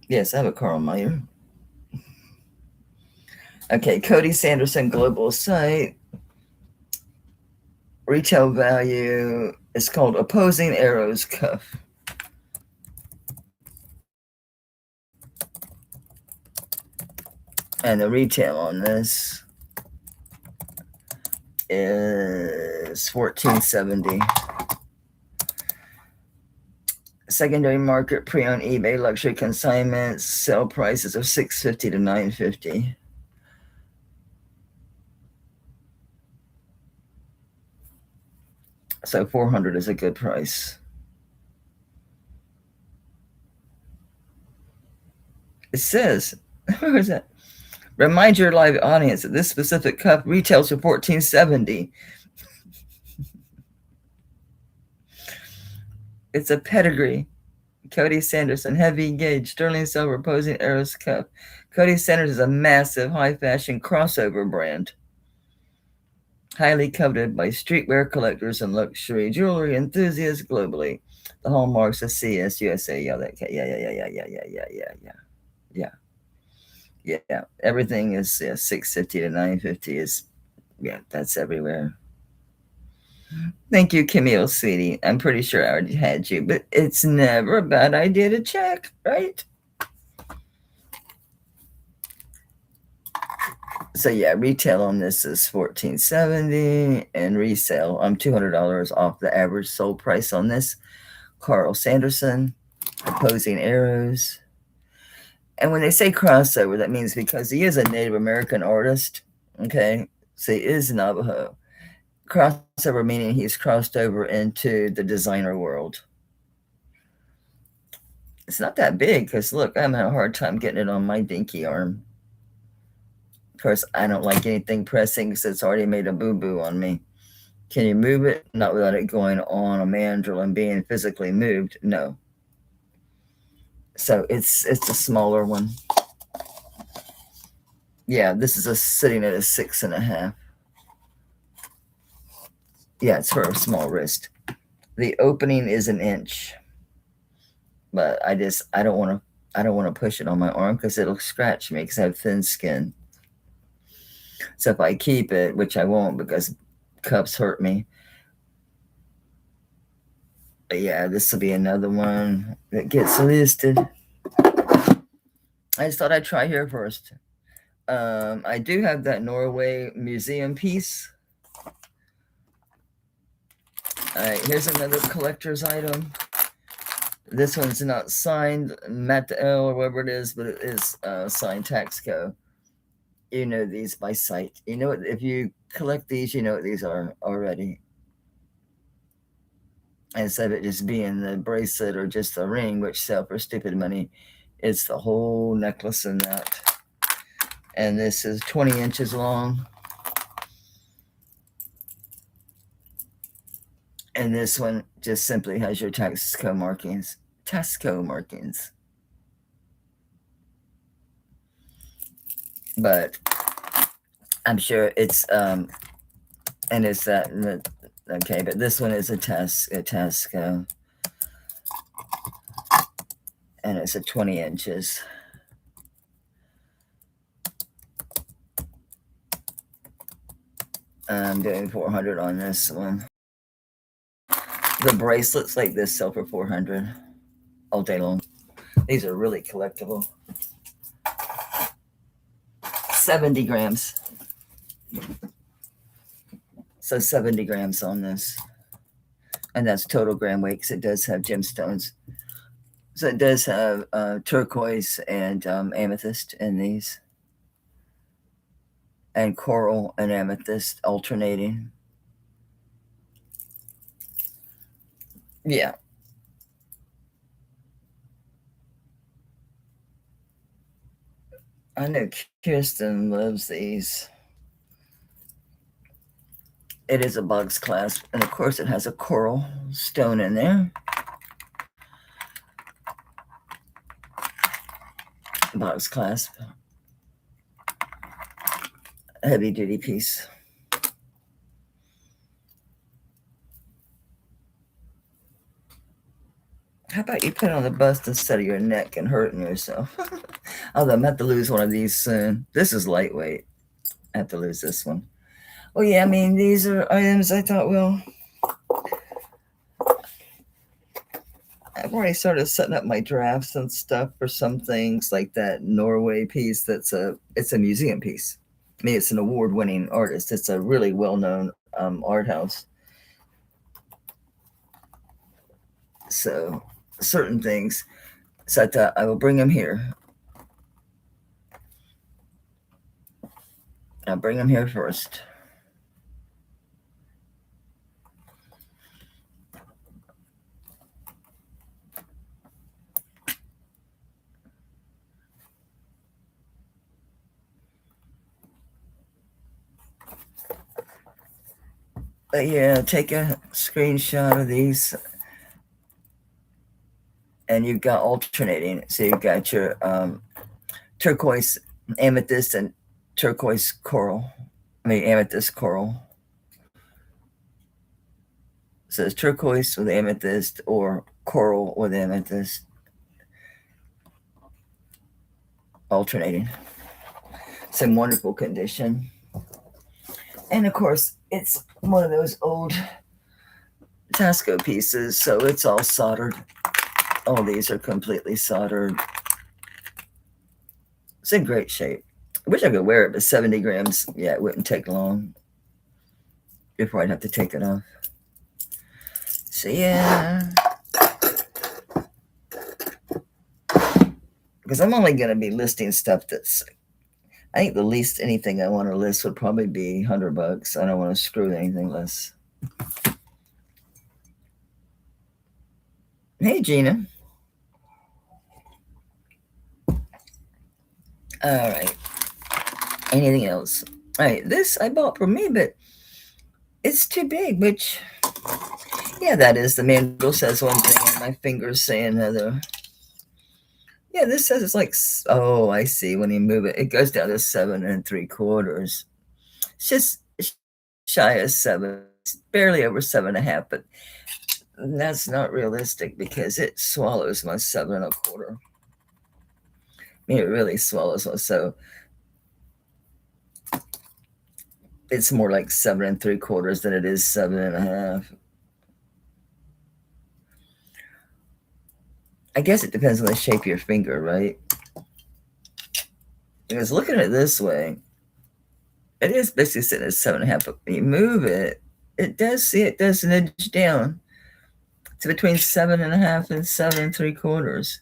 Yes, I have a Carl Meyer. Okay, Cody Sanderson global site. Retail value is called Opposing Arrows Cuff. And the retail on this is $14.70. Secondary market, pre-owned eBay, luxury consignments, sell prices of $650 to $950. So $400 is a good price. It says, where is that? Remind your live audience that this specific cup retails for $14.70. It's a pedigree. Cody Sanderson, heavy gauge, sterling silver, opposing arrows cup. Cody Sanderson is a massive high fashion crossover brand, highly coveted by streetwear collectors and luxury jewelry enthusiasts globally. The hallmarks of CS USA. Yeah. Everything is $650 to $950 is, yeah, that's everywhere. Thank you, Camille, sweetie. I'm pretty sure I already had you, but it's never a bad idea to check, right? So yeah, retail on this is $14.70, and resale I'm $200 off the average sold price on this. Carl Sanderson, Opposing Arrows. And when they say crossover, that means because he is a Native American artist, okay, so he is Navajo. Crossover meaning he's crossed over into the designer world. It's not that big because look, I'm having a hard time getting it on my dinky arm. Of course, I don't like anything pressing because it's already made a boo-boo on me. Can you move it? Not without it going on a mandrel and being physically moved. No. So it's a smaller one. Yeah, this is sitting at a 6.5. Yeah, it's for a small wrist. The opening is 1 inch, but I don't want to push it on my arm because it'll scratch me because I have thin skin. So if I keep it, which I won't because cups hurt me. But yeah, this will be another one that gets listed. I just thought I'd try here first. I do have that Norway museum piece. All right, here's another collector's item. This one's not signed Matt L or whatever it is, but it is signed Taxco. You know these by sight. You know if you collect these, you know what these are already. Instead of it just being the bracelet or just the ring, which sell for stupid money, it's the whole necklace and that. And this is 20 inches long. And this one just simply has your Taxco markings. Taxco markings. But I'm sure it's and it's that okay, but this one is a Taxco. And it's a 20 inches. I'm doing 400 on this one. The bracelets like this sell for 400 all day long. These are really collectible. 70 grams. So 70 grams on this. And that's total gram weight because it does have gemstones. So it does have turquoise and amethyst in these. And coral and amethyst alternating. Yeah. I know Kirsten loves these. It is a box clasp, and of course it has a coral stone in there. Box clasp. Heavy duty piece. How about you put it on the bust instead of your neck and hurting yourself? Although I'm going to have to lose one of these soon. This is lightweight. I have to lose this one. Oh, yeah, I mean, these are items I thought, well, I've already started setting up my drafts and stuff for some things like that Norway piece. It's a museum piece. I mean, it's an award-winning artist. It's a really well-known art house. So certain things. So I thought I will bring them here. I'll bring them here first. But yeah, take a screenshot of these. And you've got alternating. So you've got your turquoise, amethyst, and turquoise coral. I mean, amethyst coral. So it's turquoise with amethyst or coral with amethyst. Alternating. It's in wonderful condition. And of course, it's one of those old Tasco pieces, so it's all soldered. All these are completely soldered. It's in great shape. I wish I could wear it, but 70 grams, yeah, it wouldn't take long before I'd have to take it off. So yeah, because I'm only going to be listing stuff that's, I think the least anything I want to list would probably be $100. I don't want to screw anything less. Hey, Gina. All right. Anything else? All right. This I bought for me, but it's too big, which, yeah, that is. The manual says one thing and my fingers say another. Yeah, this says it's like, oh, I see. When you move it, it goes down to 7 3/4. It's just shy of 7. It's barely over 7.5, but that's not realistic because it swallows my 7 1/4. I mean, it really swallows us. So it's more like 7 3/4 than it is 7.5. I guess it depends on the shape of your finger, right? Because looking at it this way, it is basically sitting at 7.5. But when you move it, it does an edge down. It's between 7.5 and 7 3/4.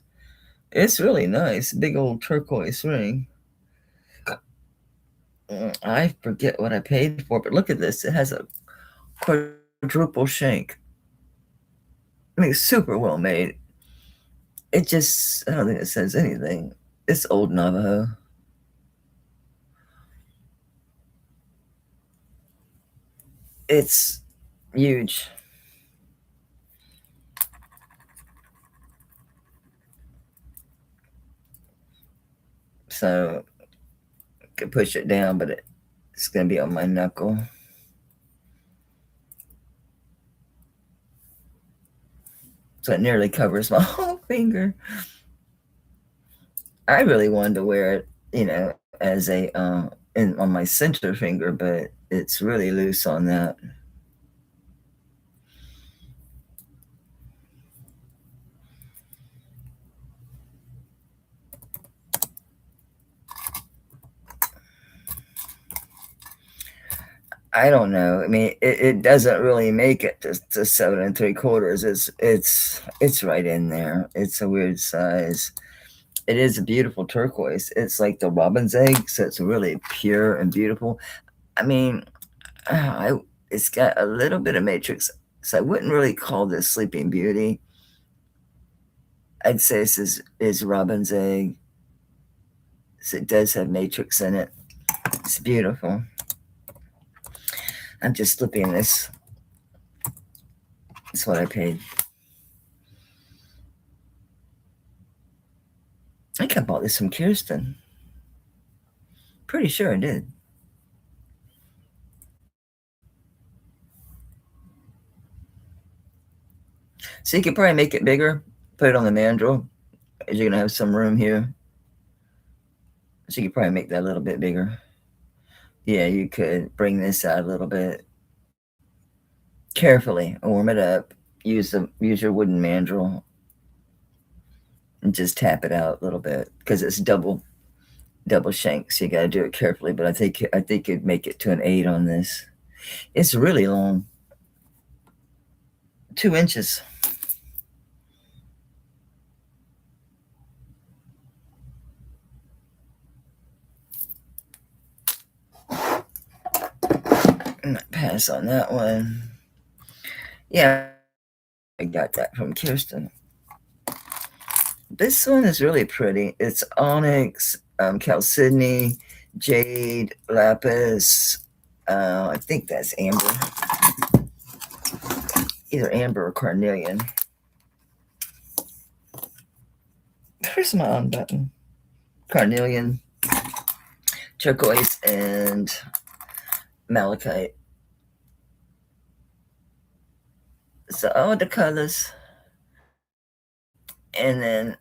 It's really nice. Big old turquoise ring. I forget what I paid for, but look at this. It has a quadruple shank. I mean, super well made. It just, I don't think it says anything. It's old Navajo. It's huge. So I could push it down, but it's going to be on my knuckle. So it nearly covers my whole finger. I really wanted to wear it, as a on my center finger, but it's really loose on that. I don't know. I mean, it doesn't really make it to 7 3/4. It's right in there. It's a weird size. It is a beautiful turquoise. It's like the robin's egg, so it's really pure and beautiful. I mean, it's got a little bit of matrix, so I wouldn't really call this Sleeping Beauty. I'd say this is robin's egg. So it does have matrix in it. It's beautiful. I'm just slipping this. That's what I paid. I think I bought this from Kirsten. Pretty sure I did. So you could probably make it bigger, put it on the mandrel, as you're gonna have some room here. So you could probably make that a little bit bigger. Yeah, you could bring this out a little bit. Carefully warm it up. Use your wooden mandrel and just tap it out a little bit because it's double shank, so you got to do it carefully. But I think you'd make it to an 8 on this. It's really long, 2 inches. Pass on that one. Yeah, I got that from Kirsten. This one is really pretty. It's onyx, chalcedony, jade, lapis. I think that's amber. Either amber or carnelian. Where's my on button? Carnelian, turquoise, and malachite. So all the colors. And then,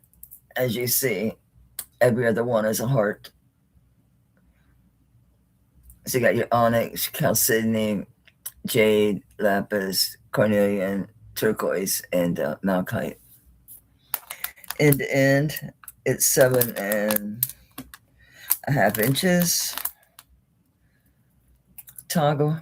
as you see, every other one is a heart. So you got your onyx, chalcedony, jade, lapis, carnelian, turquoise, and malachite. In the end, it's 7 1/2 inches toggle.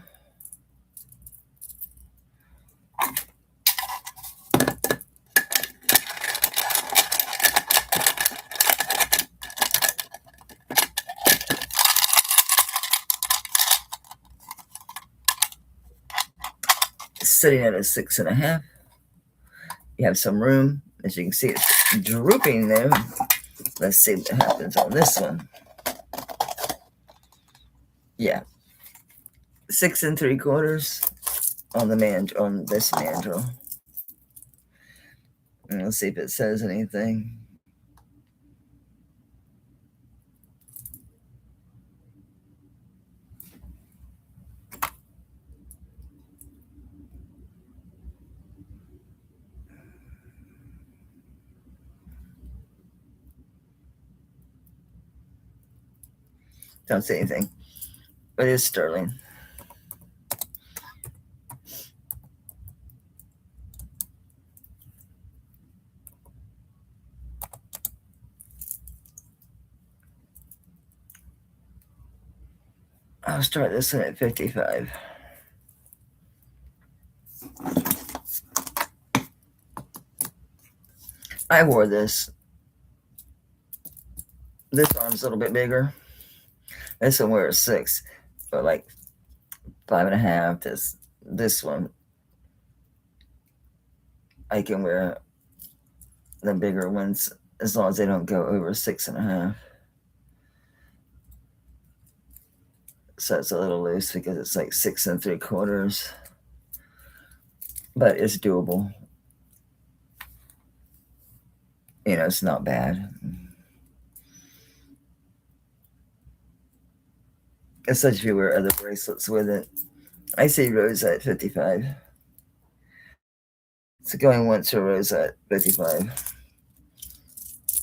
Sitting at a 6.5. You have some room. As you can see, it's drooping there. Let's see what happens on this one. Yeah, 6 3/4 on this mandrel. And let's see if it says anything. Don't say anything. But it's sterling. I'll start this one at 55. I wore this. This arm's a little bit bigger. This one wears 6, but like 5.5. This one, I can wear the bigger ones as long as they don't go over 6.5. So it's a little loose because it's like 6 3/4, but it's doable. You know, it's not bad. Especially if you wear other bracelets with it. I see Rosa at 55. So going once for Rosa at 55.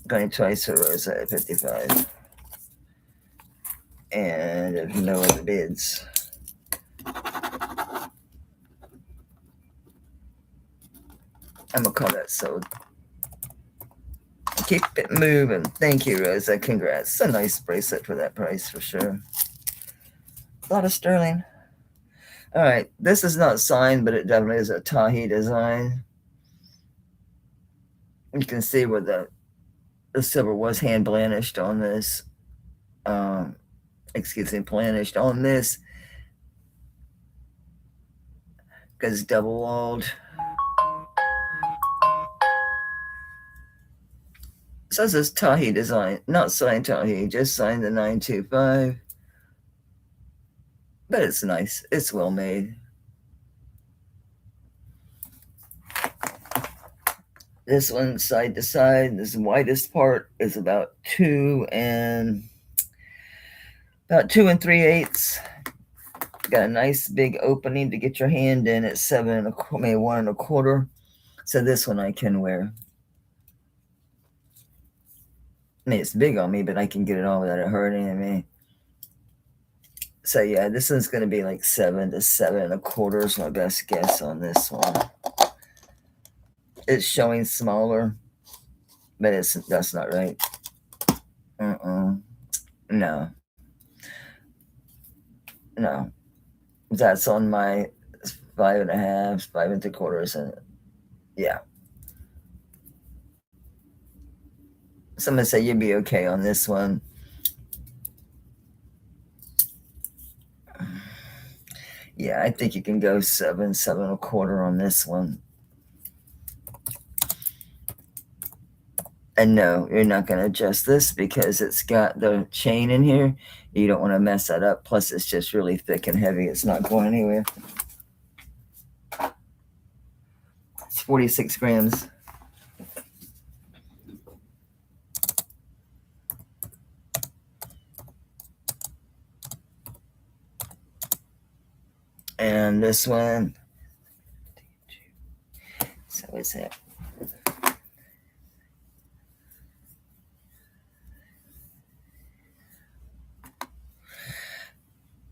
Going twice for Rosa at 55. And if no other bids. I'm gonna call that sold. Keep it moving. Thank you, Rosa. Congrats. It's a nice bracelet for that price for sure. A lot of sterling. All right, this is not signed, but it definitely is a Tahi design. You can see where the silver was hand blanched on this. Blanched on this because it's double walled. So this is Tahi design, not signed Tahi, just signed the 925. But it's nice. It's well made. This one side to side, this widest part is about 2 3/8. Got a nice big opening to get your hand in at 7 maybe 1 1/4. So this one I can wear. I mean, it's big on me, but I can get it on without it hurting me. So yeah, this one's going to be like 7 to 7 1/4 is my best guess on this one. It's showing smaller, but that's not right. No. That's on my 5.5, 5 3/4, and yeah. Someone say you'd be okay on this one. Yeah, I think you can go 7 1/4 on this one. And no, you're not going to adjust this because it's got the chain in here. You don't want to mess that up. Plus, it's just really thick and heavy. It's not going anywhere. It's 46 grams. And this one, so what's that?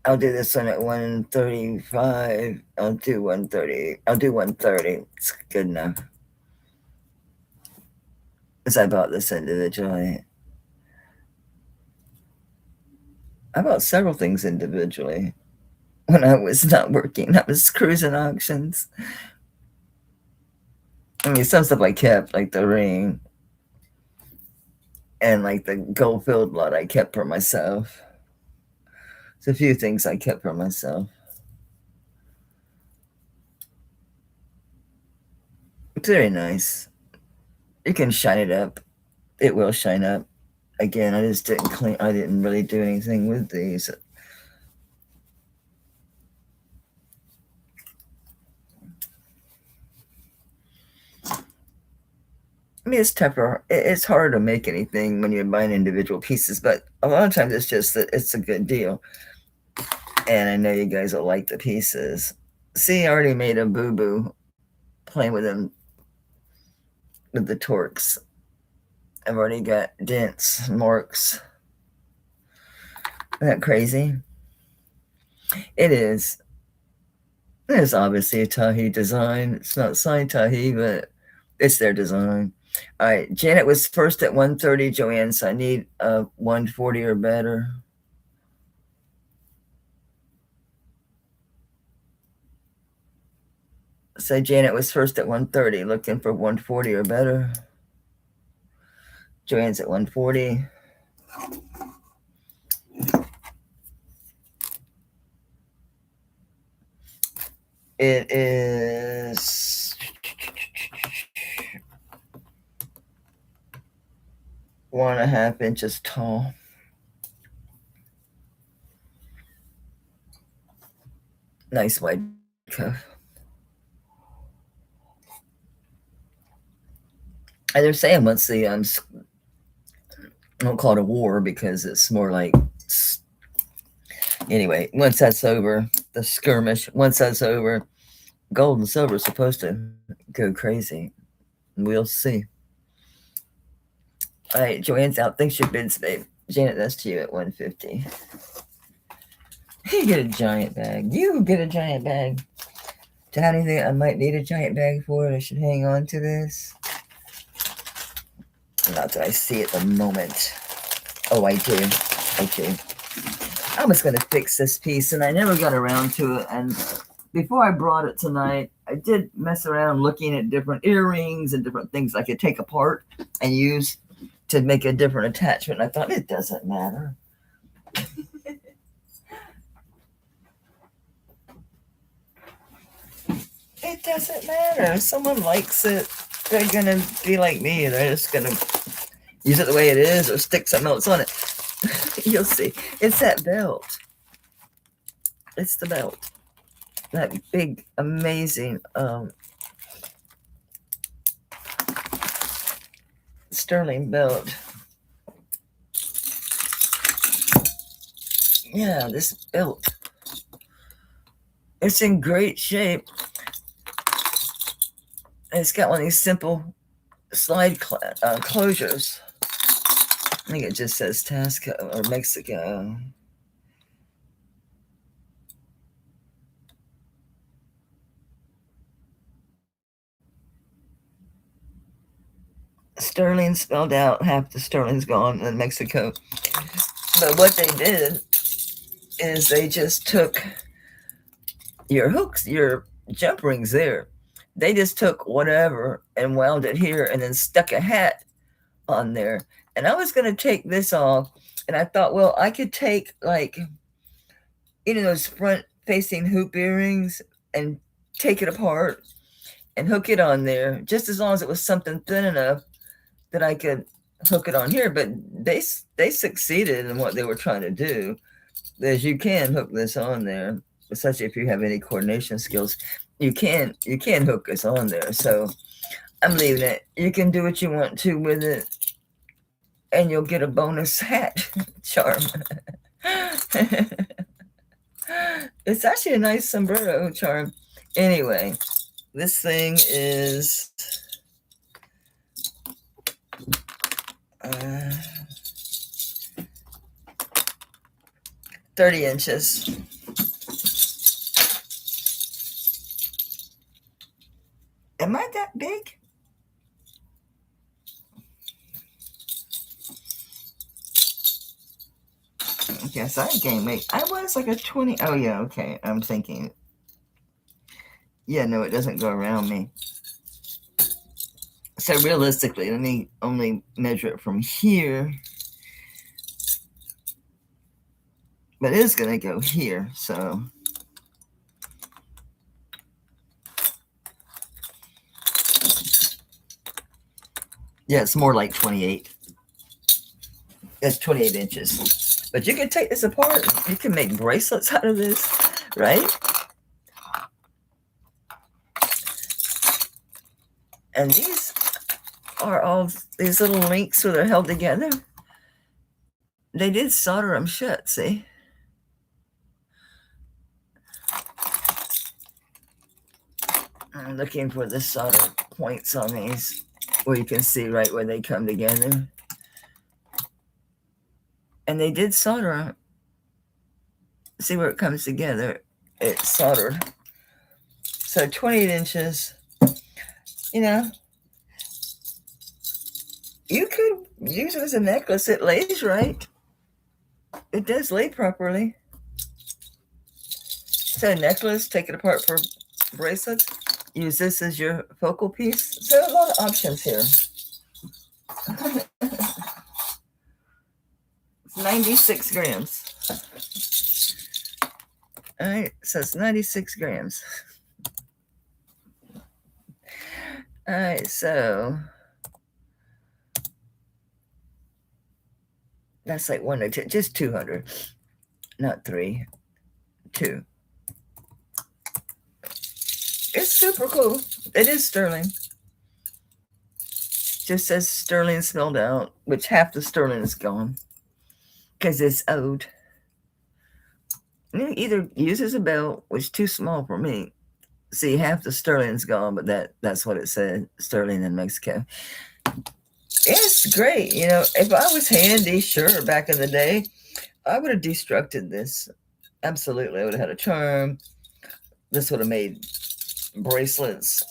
I'll do this one at 135. I'll do 130. I'll do 130. It's good enough. Because I bought this individually. I bought several things individually when I was not working. I was cruising auctions. I mean, some stuff I kept, like the ring and like the gold filled lot I kept for myself. There's a few things I kept for myself. It's very nice. You can shine it up. It will shine up. Again, I just didn't clean. I didn't really do anything with these. I mean, it's tougher. It's harder to make anything when you're buying individual pieces, but a lot of times it's just that it's a good deal. And I know you guys will like the pieces. See, I already made a boo-boo playing with them with the Torx. I've already got dents, marks. Isn't that crazy? It is. It's obviously a Tahi design. It's not signed Tahi, but it's their design. All right, Janet was first at 130. Joanne, so I need 140 or better. So Janet was first at 130, looking for 140 or better. Joanne's at 140. It is 1.5 inches tall. Nice wide cuff. And they're saying once the I don't call it a war because it's more like, anyway, once that's over, the skirmish, once that's over, gold and silver is supposed to go crazy. We'll see. All right, Joanne's out. Thanks your bids, babe. Janet, that's to you at 150. You get a giant bag. You get a giant bag. Do I have anything I might need a giant bag for? I should hang on to this. Not that I see at the moment. Oh, I do. Okay. I was going to fix this piece, and I never got around to it. And before I brought it tonight, I did mess around looking at different earrings and different things I could take apart and use to make a different attachment. I thought, it doesn't matter. It doesn't matter. If someone likes it, they're going to be like me. They're just going to use it the way it is or stick something else on it. You'll see. It's that belt. It's the belt. That big, amazing sterling belt. Yeah, this belt. It's in great shape. And it's got one of these simple slide closures. I think it just says Tasco or Mexico. Sterling spelled out, half the sterling's gone in Mexico. But what they did is they just took your hooks, your jump rings there. They just took whatever and wound it here and then stuck a hat on there. And I was going to take this off, and I thought, well, I could take like, those front facing hoop earrings and take it apart and hook it on there, just as long as it was something thin enough that I could hook it on here. But they succeeded in what they were trying to do. As you can hook this on there, especially if you have any coordination skills. You can hook this on there. So I'm leaving it. You can do what you want to with it, and you'll get a bonus hat charm. It's actually a nice sombrero charm. Anyway, this thing is 30 inches. Am I that big? Yes, I gained weight. I was like a 20. Oh, yeah, okay. I'm thinking. Yeah, no, it doesn't go around me. So realistically, let me only measure it from here. But it is going to go here, so. Yeah, it's more like 28. It's 28 inches. But you can take this apart. You can make bracelets out of this, right? And these are all these little links where they're held together. They did solder them shut, see? I'm looking for the solder points on these where you can see right where they come together. And they did solder them. See where it comes together? It's soldered. So 28 inches, you know, you could use it as a necklace. It lays right. It does lay properly. So necklace, take it apart for bracelets. Use this as your focal piece. So a lot of options here. It's 96 grams. All right, so it's 96 grams. All right, so that's like 1 to 10, just 200, not 3, 2. It's super cool. It is sterling. Just says sterling spelled out, which half the sterling is gone because it's old. You either use as a belt, which is too small for me. See, half the sterling's gone, but that's what it said, sterling in Mexico. It's great. You know, if I was handy, sure, back in the day, I would have destructed this. Absolutely. I would have had a charm. This would have made bracelets.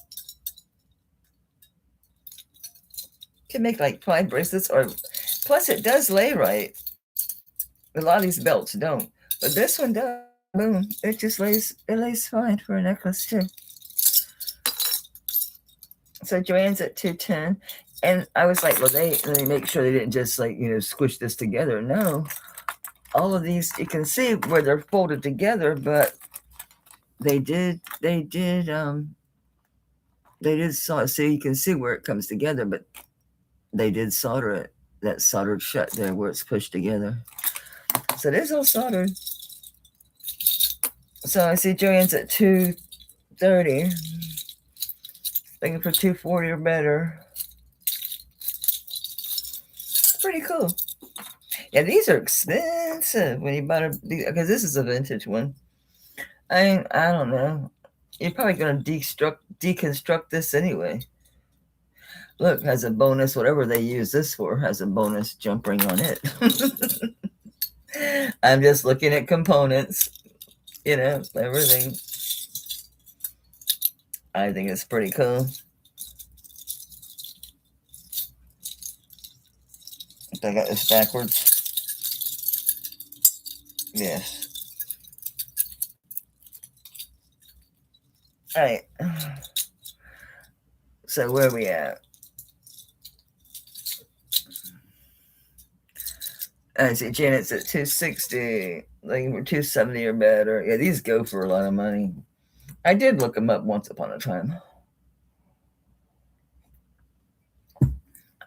You can make like 5 bracelets, or plus it does lay right. A lot of these belts don't, but this one does. Boom. It just lays, it lays fine for a necklace too. So Joanne's at 210. And I was like, well, let me make sure they didn't just like, you know, squish this together. No, all of these, you can see where they're folded together, but they did solder. So you can see where it comes together, but they did solder it. That's soldered shut there where it's pushed together. So it is all soldered. So I see Joanne's at 230. Looking for 240 or better. Pretty cool. Yeah, these are expensive when you buy because this is a vintage one. I don't know. You're probably going to deconstruct this anyway. Look, has a bonus, whatever they use this for, has a bonus jump ring on it. I'm just looking at components, you know, everything. I think it's pretty cool. I got this backwards. Yes. All right. So where are we at? I see Janet's at 260. Looking for 270 or better. Yeah, these go for a lot of money. I did look them up once upon a time.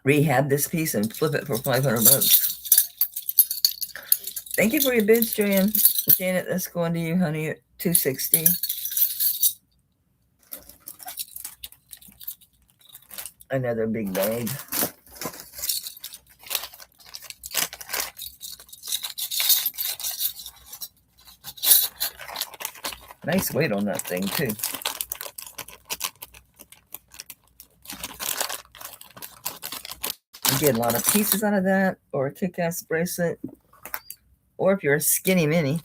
Rehab this piece and flip it for 500 bucks. Thank you for your bids, Joanne. Janet, that's going to you, honey, at 260. Another big bag. Nice weight on that thing, too. You get a lot of pieces out of that, or a kick-ass bracelet, or if you're a skinny mini.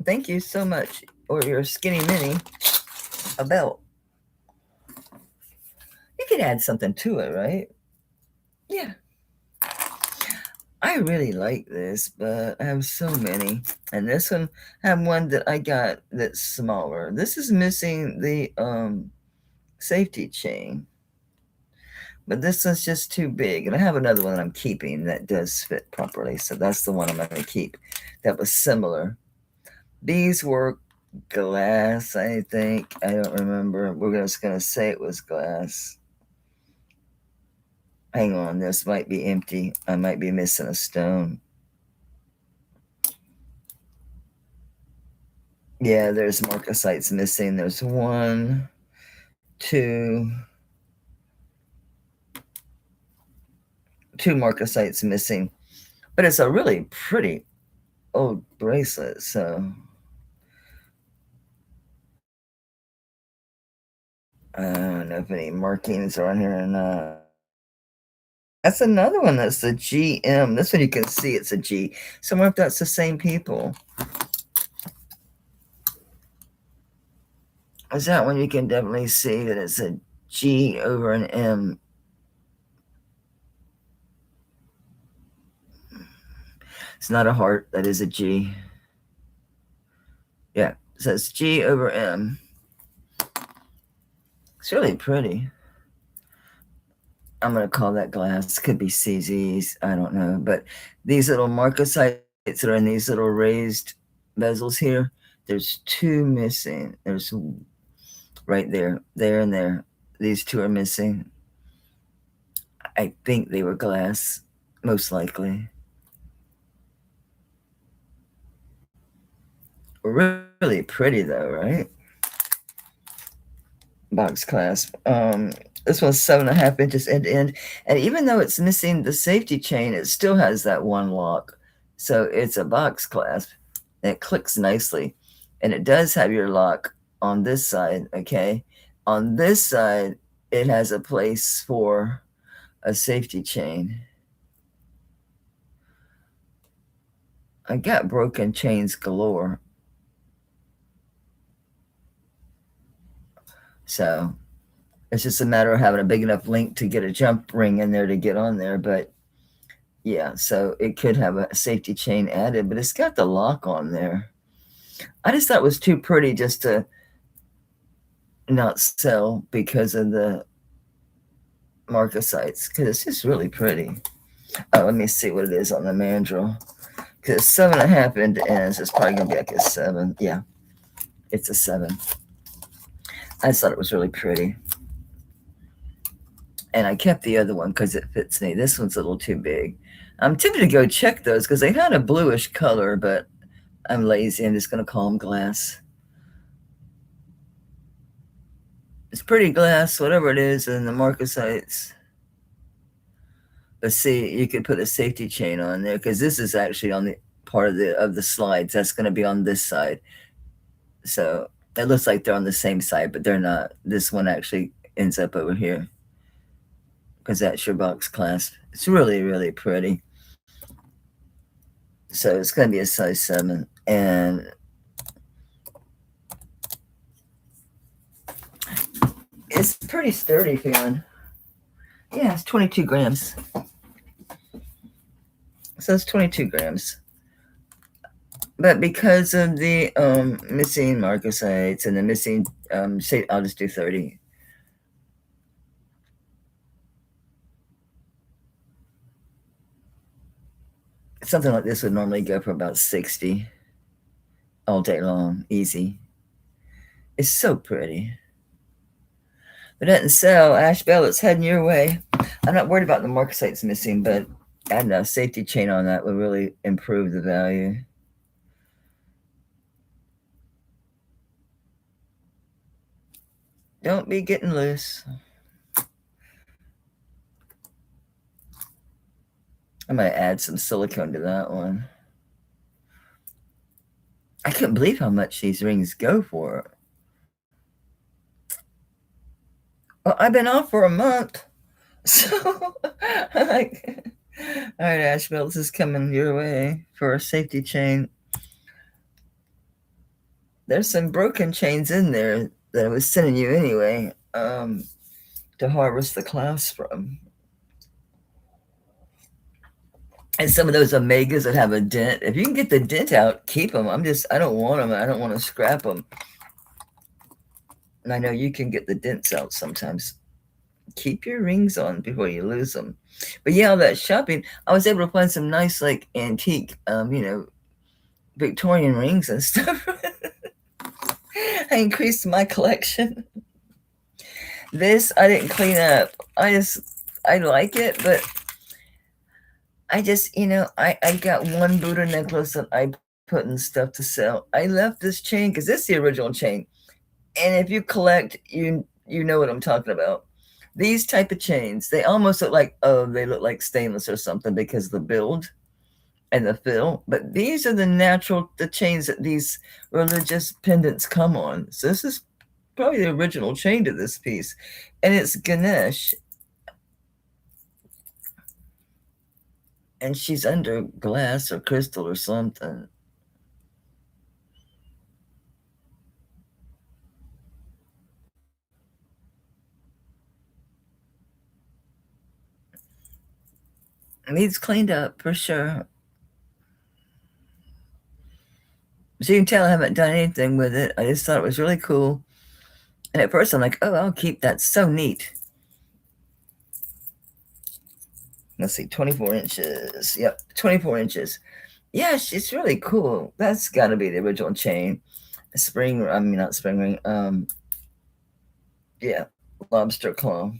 Thank you so much. Or you're a skinny mini, a belt. You could add something to it, right? Yeah. I really like this, but I have so many. And this one, I have one that I got that's smaller. This is missing the safety chain, but this one's just too big. And I have another one that I'm keeping that does fit properly. So that's the one I'm going to keep. That was similar. These were glass, I think. I don't remember. We're just going to say it was glass. Hang on, this might be empty. I might be missing a stone. Yeah, there's marcasites missing. There's one, two marcasites missing. But it's a really pretty old bracelet, so I don't know if any markings are on here or not. That's another one that's a GM. This one you can see it's a G. So I wonder if that's the same people. Is that one you can definitely see that it's a G over an M. It's not a heart, that is a G. Yeah, so it's G over M. It's really pretty. I'm going to call that glass. Could be CZs. I don't know. But these little marcasites that are in these little raised bezels here, there's two missing. There's right there, there, and there. These two are missing. I think they were glass, most likely. Really pretty, though, right? Box clasp. This one's 7.5 inches end to end, and even though it's missing the safety chain, it still has that one lock. So it's a box clasp, and it clicks nicely, and it does have your lock on this side. Okay, on this side, it has a place for a safety chain. I got broken chains galore. So it's just a matter of having a big enough link to get a jump ring in there to get on there. But yeah, so it could have a safety chain added, but it's got the lock on there. I just thought it was too pretty just to not sell because of the marcasites, because it's just really pretty. Oh, let me see what it is on the mandrel. Because 7.5 end to ends, it's probably going to be like a 7. Yeah, it's a 7. I just thought it was really pretty. And I kept the other one because it fits me. This one's a little too big. I'm tempted to go check those because they had a bluish color, but I'm lazy. I'm just going to call them glass. It's pretty glass, whatever it is, and the marcasites. But see, you could put a safety chain on there because this is actually on the part of the slides. That's going to be on this side. So it looks like they're on the same side, but they're not. This one actually ends up over here because that's your box clasp. It's really, really pretty. So it's going to be a size 7. And it's pretty sturdy feeling. Yeah, it's 22 grams. So it's 22 grams. But because of the missing marcasites and the missing, say, I'll just do 30. Something like this would normally go for about 60 all day long, easy. It's so pretty. If it doesn't sell, Ash Bell, it's heading your way. I'm not worried about the marcasites missing, but adding a safety chain on that would really improve the value. Don't be getting loose. I'm going to add some silicone to that one. I couldn't believe how much these rings go for. Well, I've been off for a month. So, like, all right, Asheville, this is coming your way for a safety chain. There's some broken chains in there that I was sending you anyway to harvest the clasp from. And some of those Omegas that have a dent, if you can get the dent out, keep them. I don't want them. I don't want to scrap them. And I know you can get the dents out sometimes. Keep your rings on before you lose them. But yeah, all that shopping, I was able to find some nice, like, antique, Victorian rings and stuff. I increased my collection. This I didn't clean up. I like it, but I just, I got one Buddha necklace that I put in stuff to sell. I left this chain because this is the original chain. And if you collect, you know what I'm talking about. These type of chains, they almost look like, they look like stainless or something because of the build and the fill. But these are the chains that these religious pendants come on. So this is probably the original chain to this piece. And it's Ganesh. And she's under glass or crystal or something. It needs cleaned up for sure. So you can tell I haven't done anything with it. I just thought it was really cool. And at first I'm like, oh, I'll keep that. So neat. Let's see, 24 inches. Yep, 24 inches. Yeah, she's really cool. That's got to be the original chain. Not spring ring. Yeah, lobster claw.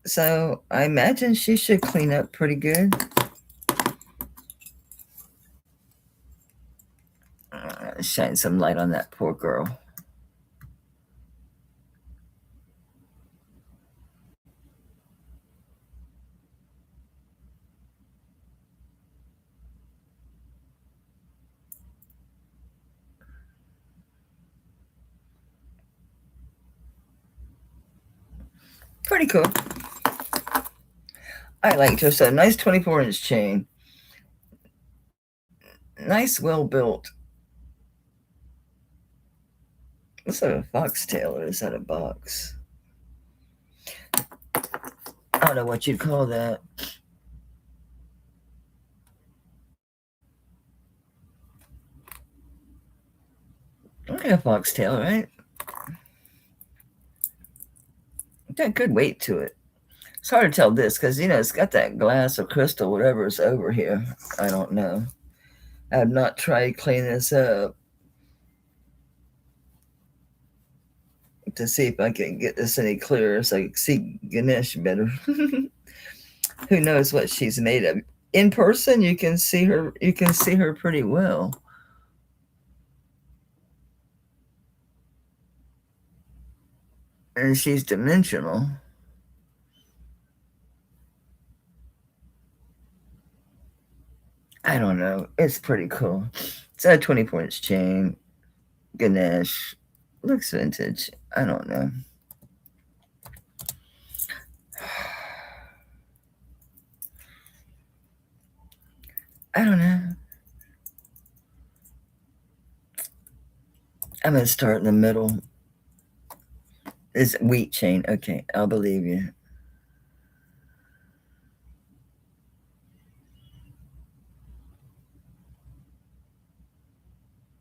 So I imagine she should clean up pretty good. Shine some light on that poor girl. Pretty cool. I liked her. So nice 24-inch chain. Nice, well built. Is that a foxtail or is that a box? I don't know what you'd call that. Okay, a foxtail, right? Got good weight to it. It's hard to tell this because, it's got that glass or crystal, whatever is over here. I don't know. I have not tried cleaning this up to see if I can get this any clearer so I can see Ganesh better. Who knows what she's made of? In person, you can see her. You can see her pretty well. And she's dimensional. I don't know. It's pretty cool. It's a 24-inch chain. Ganesh. Looks vintage. I don't know. I don't know. I'm going to start in the middle. It's wheat chain. Okay, I'll believe you.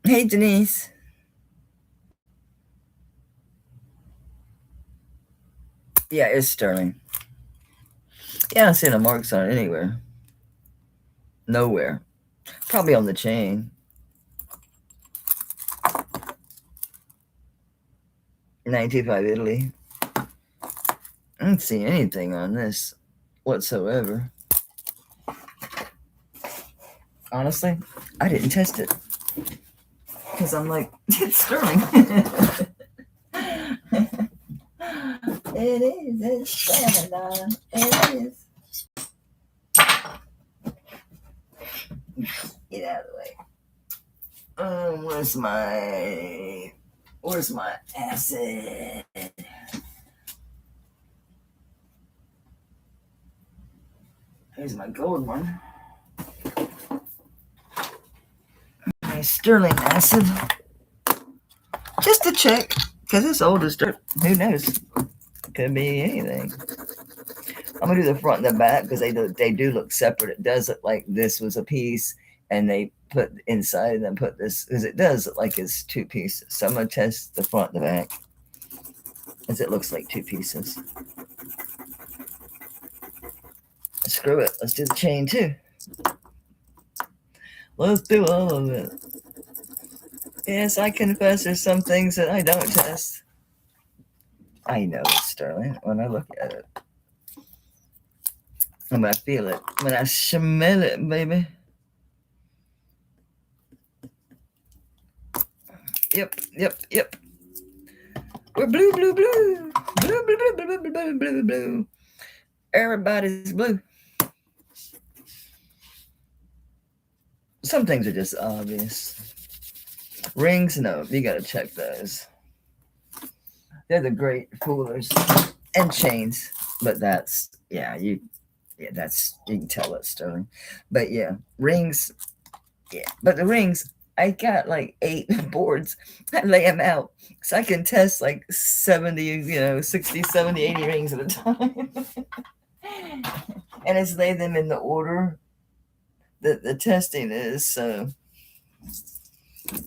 Hey, Denise. Yeah, it's sterling. Yeah, I don't see no marks on it anywhere. Nowhere. Probably on the chain. 95 Italy. I don't see anything on this whatsoever. Honestly, I didn't test it. Because I'm like, it's sterling. It's sterling. It is. Get out of the way. Where's my acid? Here's my gold one. My sterling acid. Just to check, because it's old as dirt. Who knows? Could be anything. I'm gonna do the front and the back because they do look separate. It does look like this was a piece, and they put inside and then put this, because it does look like it's two pieces. So I'm gonna test the front and the back, as it looks like two pieces. Screw it. Let's do the chain too. Let's do all of it. Yes, I confess there's some things that I don't test. I know it, Sterling, when I look at it. When I feel it. When I smell it, baby. Yep. We're blue, blue, blue. Blue, blue, blue, blue, blue, blue, blue, blue. Everybody's blue. Some things are just obvious. Rings, no, you gotta check those. They're the great foolers. And chains, but that's you can tell it, Sterling. But yeah, rings, but the rings, I got like 8 boards. I lay them out so I can test like 70, 60, 70, 80 rings at a time. And it's lay them in the order that the testing is, so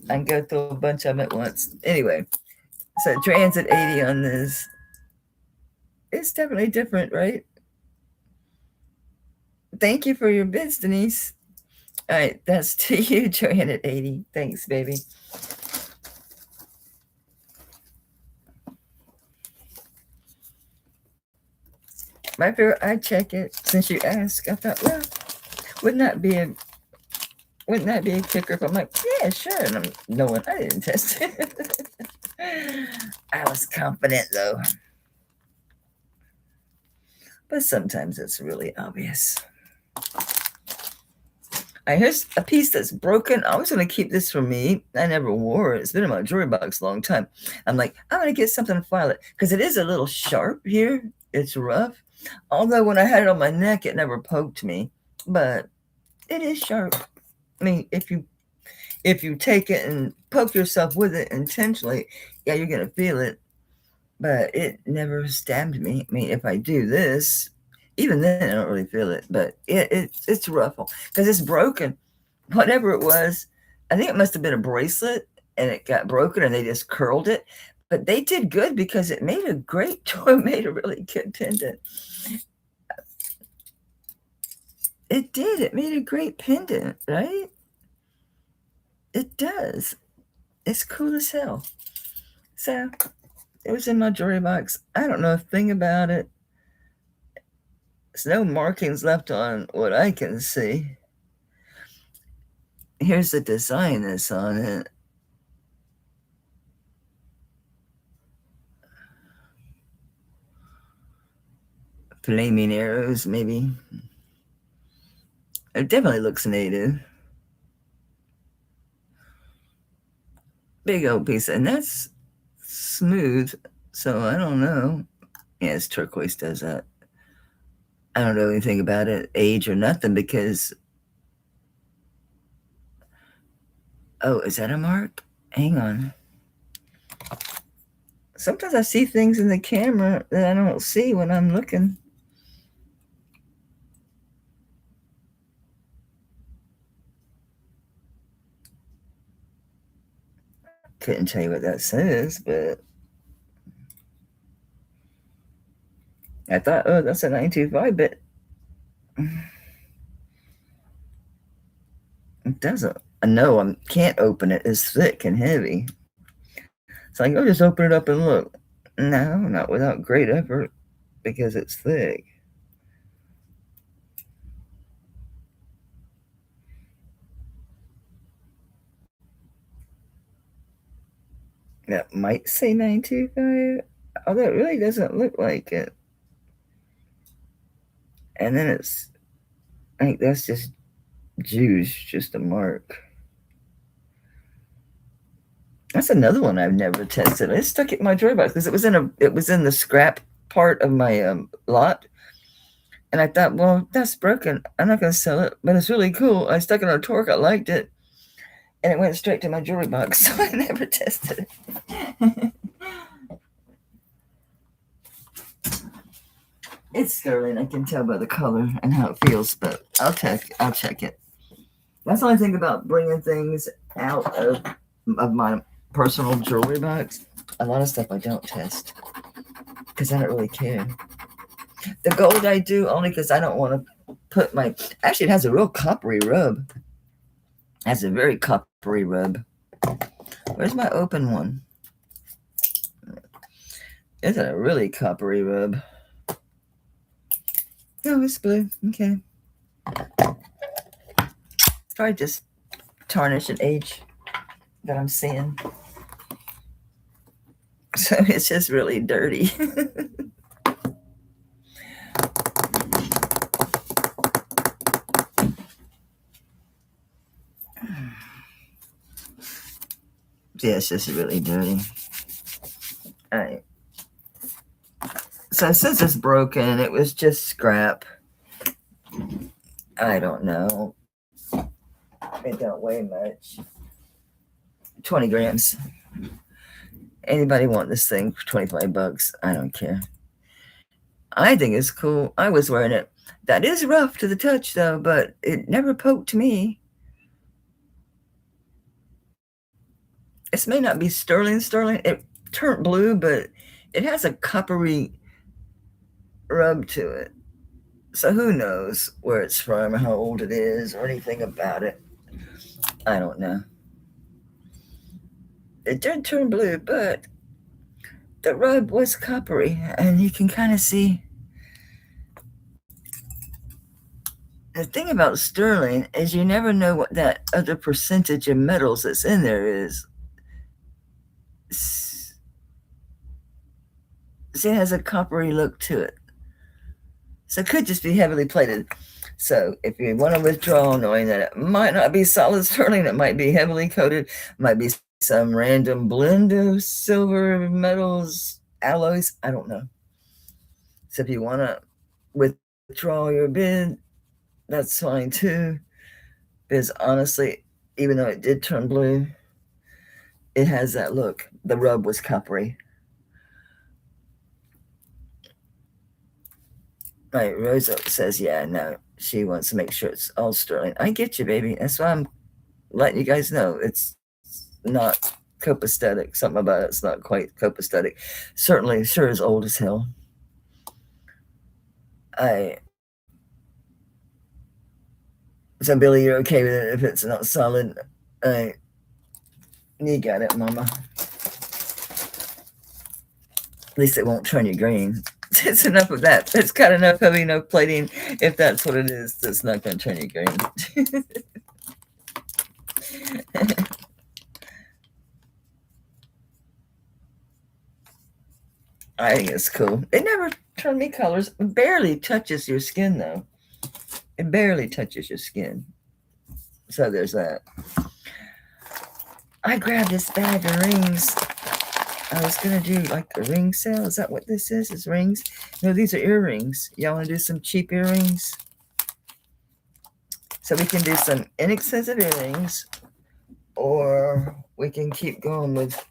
I can go through a bunch of them at once. Anyway, so transit 80 on this. It's definitely different, right? Thank you for your bids, Denise. All right, that's to you, Transit 80. Thanks, baby. My favorite, I check it since you asked. I thought, well, wouldn't that be a kicker? If I'm like, yeah, sure. And I'm knowing I didn't test it. I was confident though. But sometimes it's really obvious. Here's a piece that's broken. I was going to keep this for me. I never wore it. It's been in my jewelry box a long time. I'm like, I'm going to get something to file it because it is a little sharp here. It's rough. Although when I had it on my neck, it never poked me. But it is sharp. I mean, if you take it and poke yourself with it intentionally, yeah, you're going to feel it. But it never stabbed me. I mean, if I do this, even then I don't really feel it. But it's rough because it's broken. Whatever it was, I think it must have been a bracelet, and it got broken, and they just curled it. But they did good because it made a really good pendant. It did. It made a great pendant, right? It does. It's cool as hell. So it was in my jewelry box. I don't know a thing about it. There's no markings left on what I can see. Here's the design that's on it. Flaming arrows, maybe. It definitely looks native. Big old piece, and that's smooth, so I don't know. Yes, turquoise does that. I don't know anything about it, age or nothing, because... Oh, is that a mark? Hang on. Sometimes I see things in the camera that I don't see when I'm looking. Couldn't tell you what that says, but I thought, oh, that's a 925, but it doesn't. No, I can't open it. It's thick and heavy. So I can go just open it up and look. No, not without great effort, because it's thick. That might say 925, although it really doesn't look like it. And then I think that's just juice, just a mark. That's another one I've never tested. I stuck it in my jewelry box because it was in the scrap part of my lot. And I thought, well, that's broken. I'm not going to sell it, but it's really cool. I stuck it on a torque. I liked it. And it went straight to my jewelry box, so I never tested it. It's sterling. I can tell by the color and how it feels, but I'll check it. That's the only thing about bringing things out of my personal jewelry box. A lot of stuff I don't test because I don't really care. The gold I do only because I don't want to put my. Actually, it has a real coppery rub. It has a very coppery rub. Where's my open one? It's a really coppery rub. No, it's blue. Okay. It's probably just tarnish and age that I'm seeing. So it's just really dirty. Yeah, it's just really dirty. All right. So since it's broken, it was just scrap. I don't know. It don't weigh much. 20 grams. Anybody want this thing for 25 bucks? I don't care. I think it's cool. I was wearing it. That is rough to the touch, though, but it never poked me. This may not be sterling. It turned blue, but it has a coppery rub to it. So who knows where it's from, how old it is, or anything about it. I don't know. It did turn blue, but the rub was coppery, and you can kind of see. The thing about sterling is you never know what that other percentage of metals that's in there is. See, it has a coppery look to it. So it could just be heavily plated. So if you want to withdraw knowing that it might not be solid sterling, it might be heavily coated, might be some random blend of silver, metals, alloys, I don't know. So if you want to withdraw your bid, that's fine too. Because honestly, even though it did turn blue, it has that look. The rub was coppery. Right, Rosa says, yeah, no, she wants to make sure it's all sterling. I get you, baby. That's why I'm letting you guys know it's not copacetic. Something about it's not quite copacetic. Certainly, sure is old as hell. So Billy, you're okay with it if it's not solid? You got it, Mama. At least it won't turn you green. It's enough of that. It's got enough heavy, enough plating. If that's what it is, that's not going to turn you green. I think it's cool. It never turned me colors. It barely touches your skin, though. It barely touches your skin. So there's that. I grabbed this bag of rings. I was going to do like a ring sale. Is that what this is? Is rings? No, these are earrings. Y'all want to do some cheap earrings? So we can do some inexpensive earrings, or we can keep going with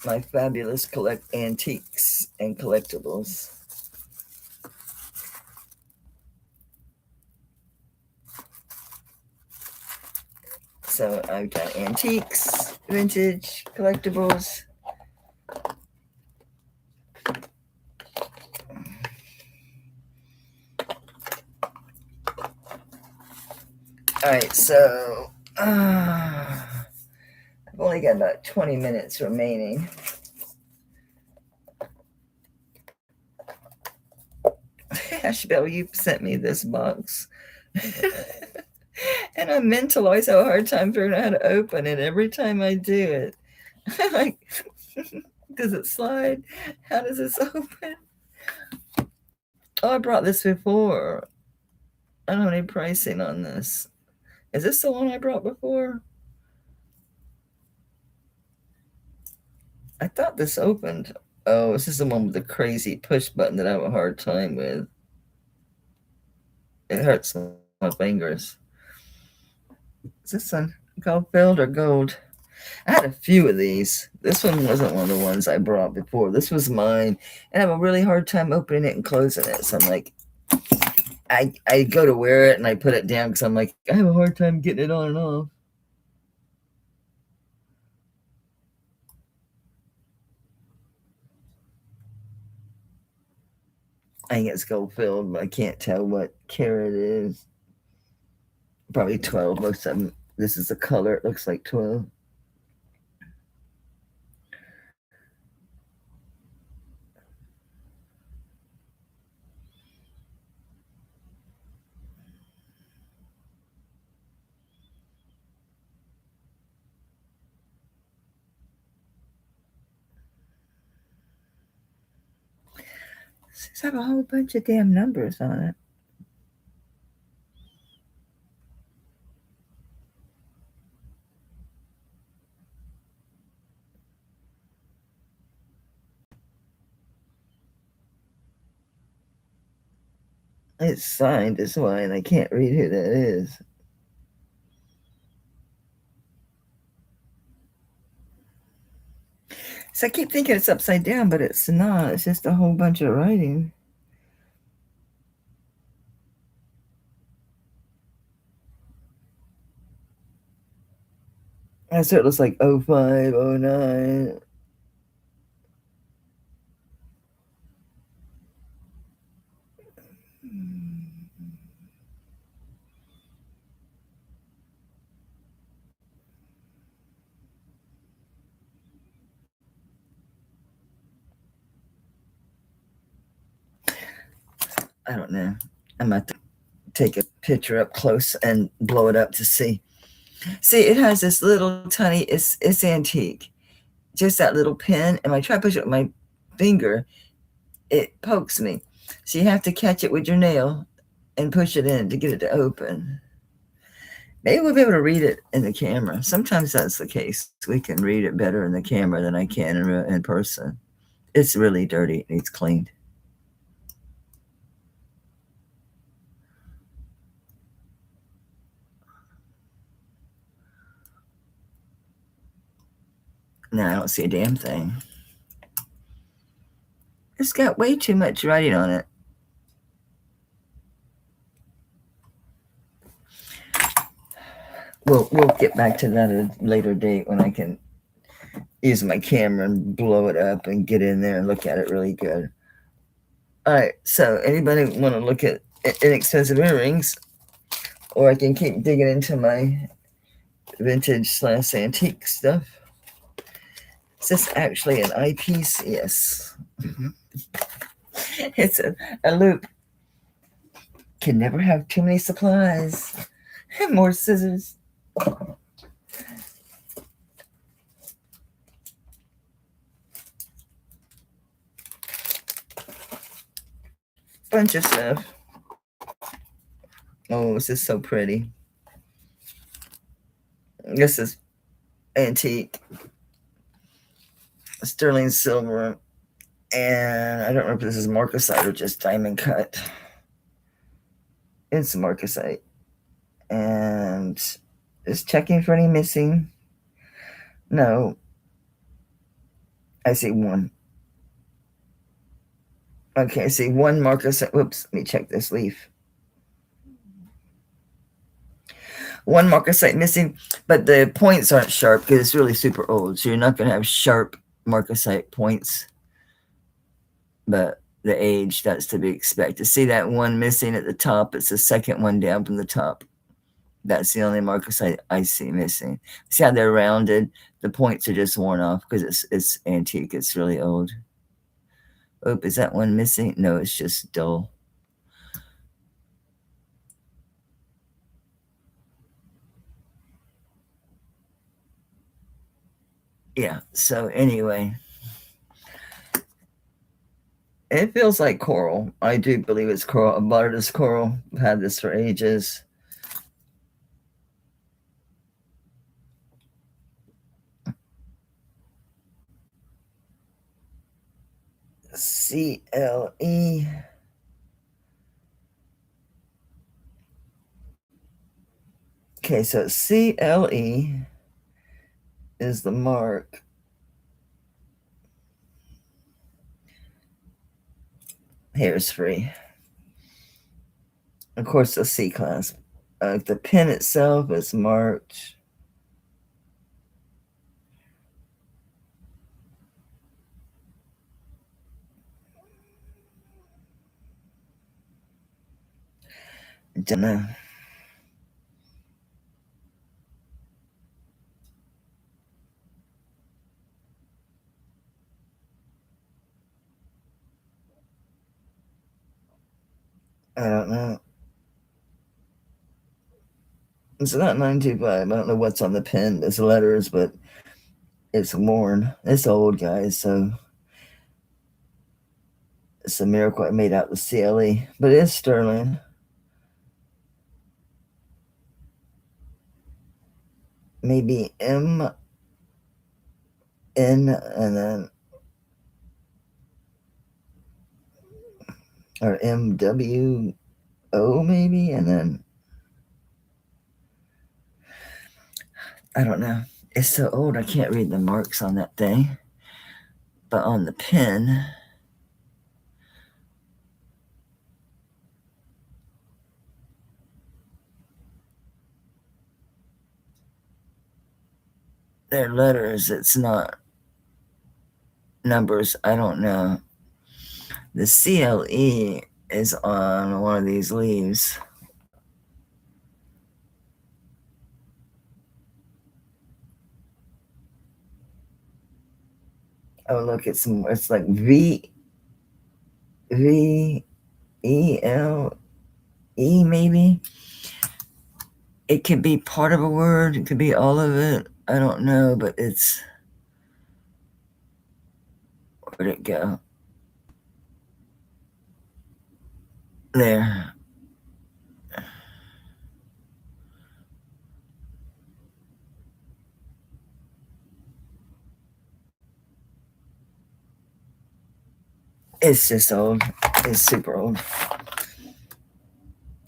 my fabulous antiques and collectibles. So I've got antiques, vintage, collectibles. All right, so I've only got about 20 minutes remaining. Ashbel, you sent me this box. And I mentally always have a hard time figuring out how to open it every time I do it. I'm like, does it slide? How does this open? Oh, I brought this before. I don't have any pricing on this. Is this the one I brought before? I thought this opened. Oh, this is the one with the crazy push button that I have a hard time with. It hurts my fingers. Is this one gold filled or gold? I had a few of these. This one wasn't one of the ones I brought before. This was mine, and I have a really hard time opening it and closing it. So I'm like, I go to wear it and I put it down because I'm like, I have a hard time getting it on and off. I think it's gold filled, but I can't tell what carat it is. Probably 12. Most of them. This is the color. It looks like 12. These have a whole bunch of damn numbers on it. It's signed as well, and I can't read who that is. So I keep thinking it's upside down, but it's not. It's just a whole bunch of writing. So it looks like 05, 09. I don't know. I'm about to take a picture up close and blow it up to see. See, it has this little tiny, it's antique. Just that little pin. And when I try to push it with my finger, it pokes me. So you have to catch it with your nail and push it in to get it to open. Maybe we'll be able to read it in the camera. Sometimes that's the case. We can read it better in the camera than I can in person. It's really dirty. It needs cleaned. No, I don't see a damn thing. It's got way too much writing on it. We'll get back to that at a later date when I can use my camera and blow it up and get in there and look at it really good. All right, so anybody want to look at inexpensive earrings, or I can keep digging into my vintage/antique stuff. Is this actually an eyepiece? Yes. It's a loop. Can never have too many supplies. More scissors. Bunch of stuff. Oh, this is so pretty. This is antique. Sterling silver. And I don't know if this is marcasite or just diamond cut. It's marcasite. And just checking for any missing. No. I see one. Okay, I see one marcasite. Whoops, let me check this leaf. One marcasite missing, but the points aren't sharp because it's really super old. So you're not going to have sharp marcasite points. But the age, that's to be expected. See that one missing at the top? It's the second one down from the top. That's the only marcasite I see missing. See how they're rounded? The points are just worn off because it's antique. It's really old. Oh, is that one missing? No, it's just dull. Yeah, so anyway, it feels like coral. I do believe it's coral. I bought it as coral. I've had this for ages. CLE. Okay, so CLE is the mark. Here's free. Of course, the C clasp. The pen itself is marked. Don't know. I don't know. It's not 925. I don't know what's on the pen. There's letters, but it's worn. It's old, guys, so it's a miracle I made out the CLE, but it's sterling. Maybe M N and then or MWO maybe, and then I don't know. It's so old I can't read the marks on that thing. But on the pen, they're letters. It's not numbers. I don't know. The CLE is on one of these leaves. Oh, look, it's like V E L E maybe. It could be part of a word. It could be all of it. I don't know, but it's, where'd it go? There. It's just old. It's super old.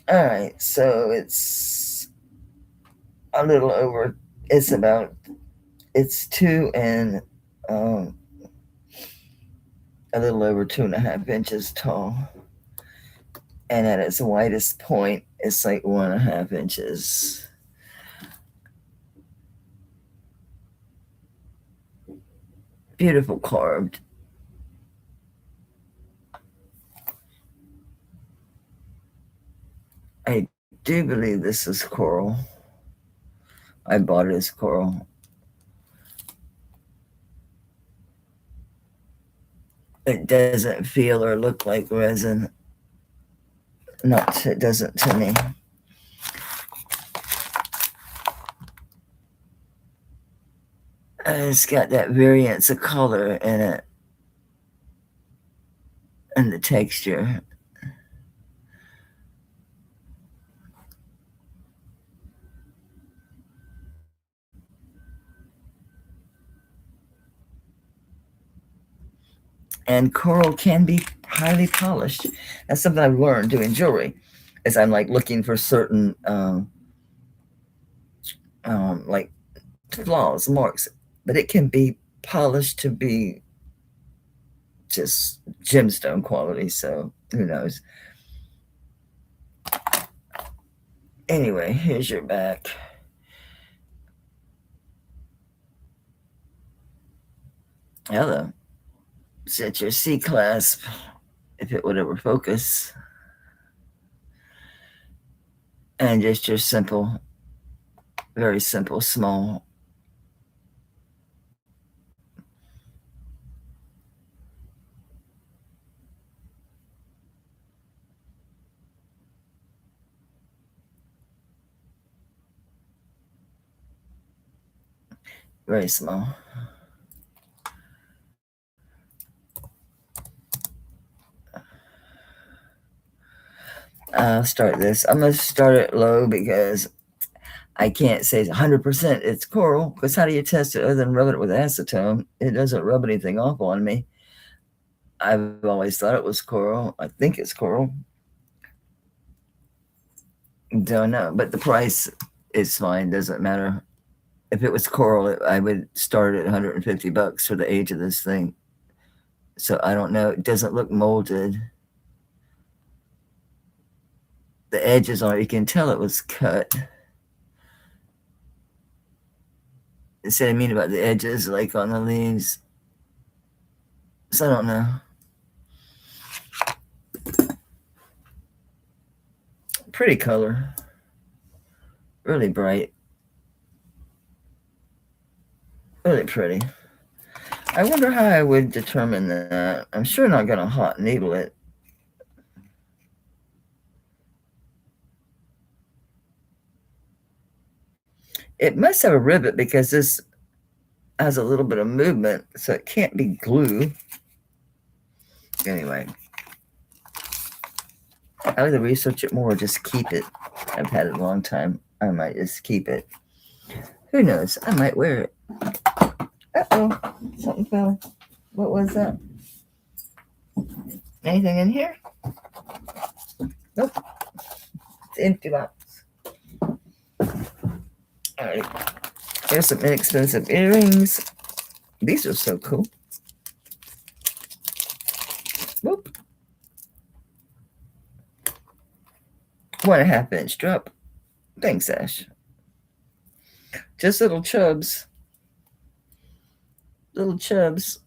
All right, so it's a little over. It's 2 and a little over 2.5 inches tall, and at its widest point, it's like 1.5 inches. Beautiful carved. I do believe this is coral. I bought it as coral. It doesn't feel or look like resin. It doesn't to me. And it's got that variance of color in it and the texture. And coral can be highly polished. That's something I've learned doing jewelry, is I'm like looking for certain like flaws, marks, but it can be polished to be just gemstone quality. So who knows? Anyway, here's your back. Hello. Set your C clasp if it would ever focus. And just your simple, very simple, small. Very small. I'll start this. I'm going to start it low because I can't say 100% it's coral, because how do you test it other than rubbing it with acetone? It doesn't rub anything off on me. I've always thought it was coral. I think it's coral. Don't know, but the price is fine. Doesn't matter. If it was coral, I would start at $150 for the age of this thing. So I don't know. It doesn't look molded. The edges on it, you can tell it was cut. See what I mean about the edges, like on the leaves. So I don't know. Pretty color. Really bright. Really pretty. I wonder how I would determine that. I'm sure not going to hot needle it. It must have a rivet because this has a little bit of movement, so it can't be glue. Anyway, I would research it more, just keep it. I've had it a long time. I might just keep it. Who knows? I might wear it. Uh-oh, something fell. What was that? Anything in here? Nope. It's an empty box. All right. Here's some inexpensive earrings. These are so cool. Whoop. 1.5 inch drop. Thanks, Ash. Just little chubs. Little chubs.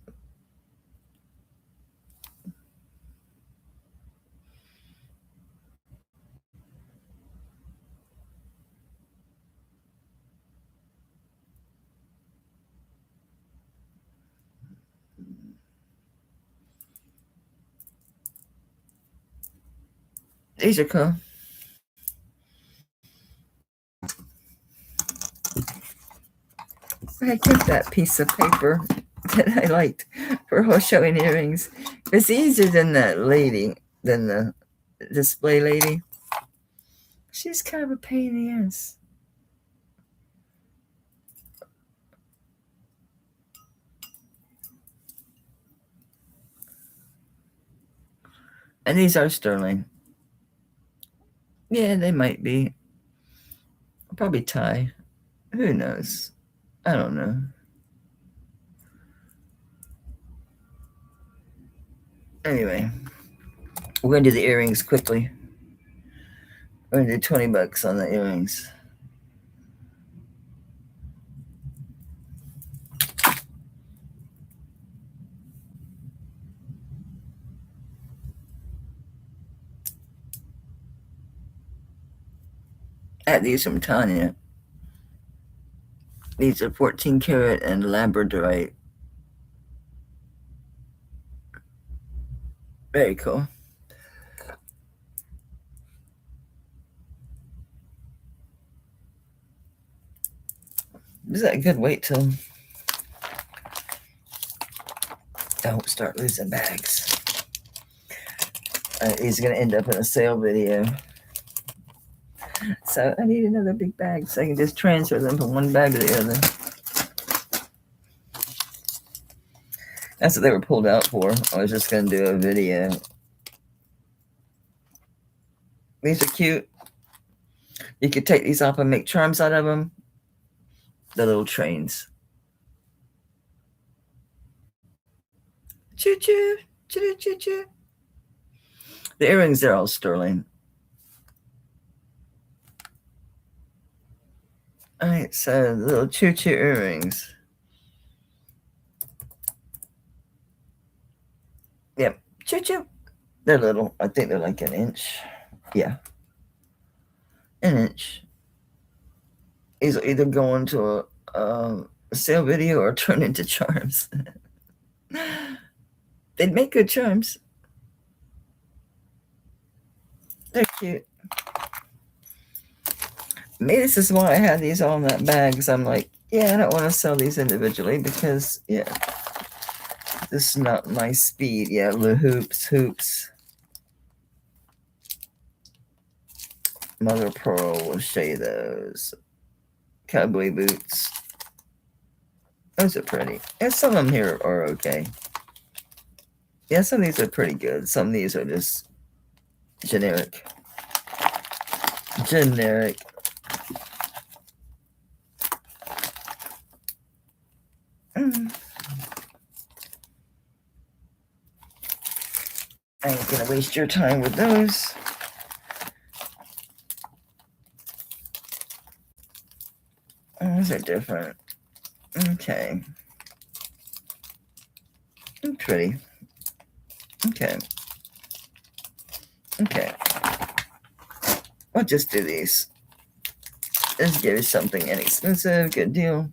These are cool. I kept that piece of paper that I liked for horse showing earrings. It's easier than that lady, than the display lady. She's kind of a pain in the ass. And these are sterling. Yeah, they might be. Probably tie. Who knows? I don't know. Anyway, we're going to do the earrings quickly. We're going to do $20 on the earrings. I had these from Tanya. These are 14 karat and labradorite. Very cool. Is that a good wait till don't start losing bags? He's going to end up in a sale video. So I need another big bag so I can just transfer them from one bag to the other. That's what they were pulled out for. I was just going to do a video. These are cute. You could take these off and make charms out of them. The little trains. Choo choo, choo choo choo. The earrings, they're all sterling. All right, so the little choo choo earrings. Yep, choo choo. They're little. I think they're like an inch. Yeah, an inch. These will either go into a sale video or turn into charms. They'd make good charms. They're cute. Maybe this is why I had these all in that bag, because I'm like, yeah, I don't want to sell these individually because, yeah, this is not my speed. Yeah, the hoops. Mother of Pearl will show you those. Cowboy boots. Those are pretty. And some of them here are okay. Yeah, some of these are pretty good. Some of these are just generic. want to waste your time with those. Those are different. Okay. Pretty. Okay. Okay. I'll just do these. Let's give you something inexpensive. Good deal.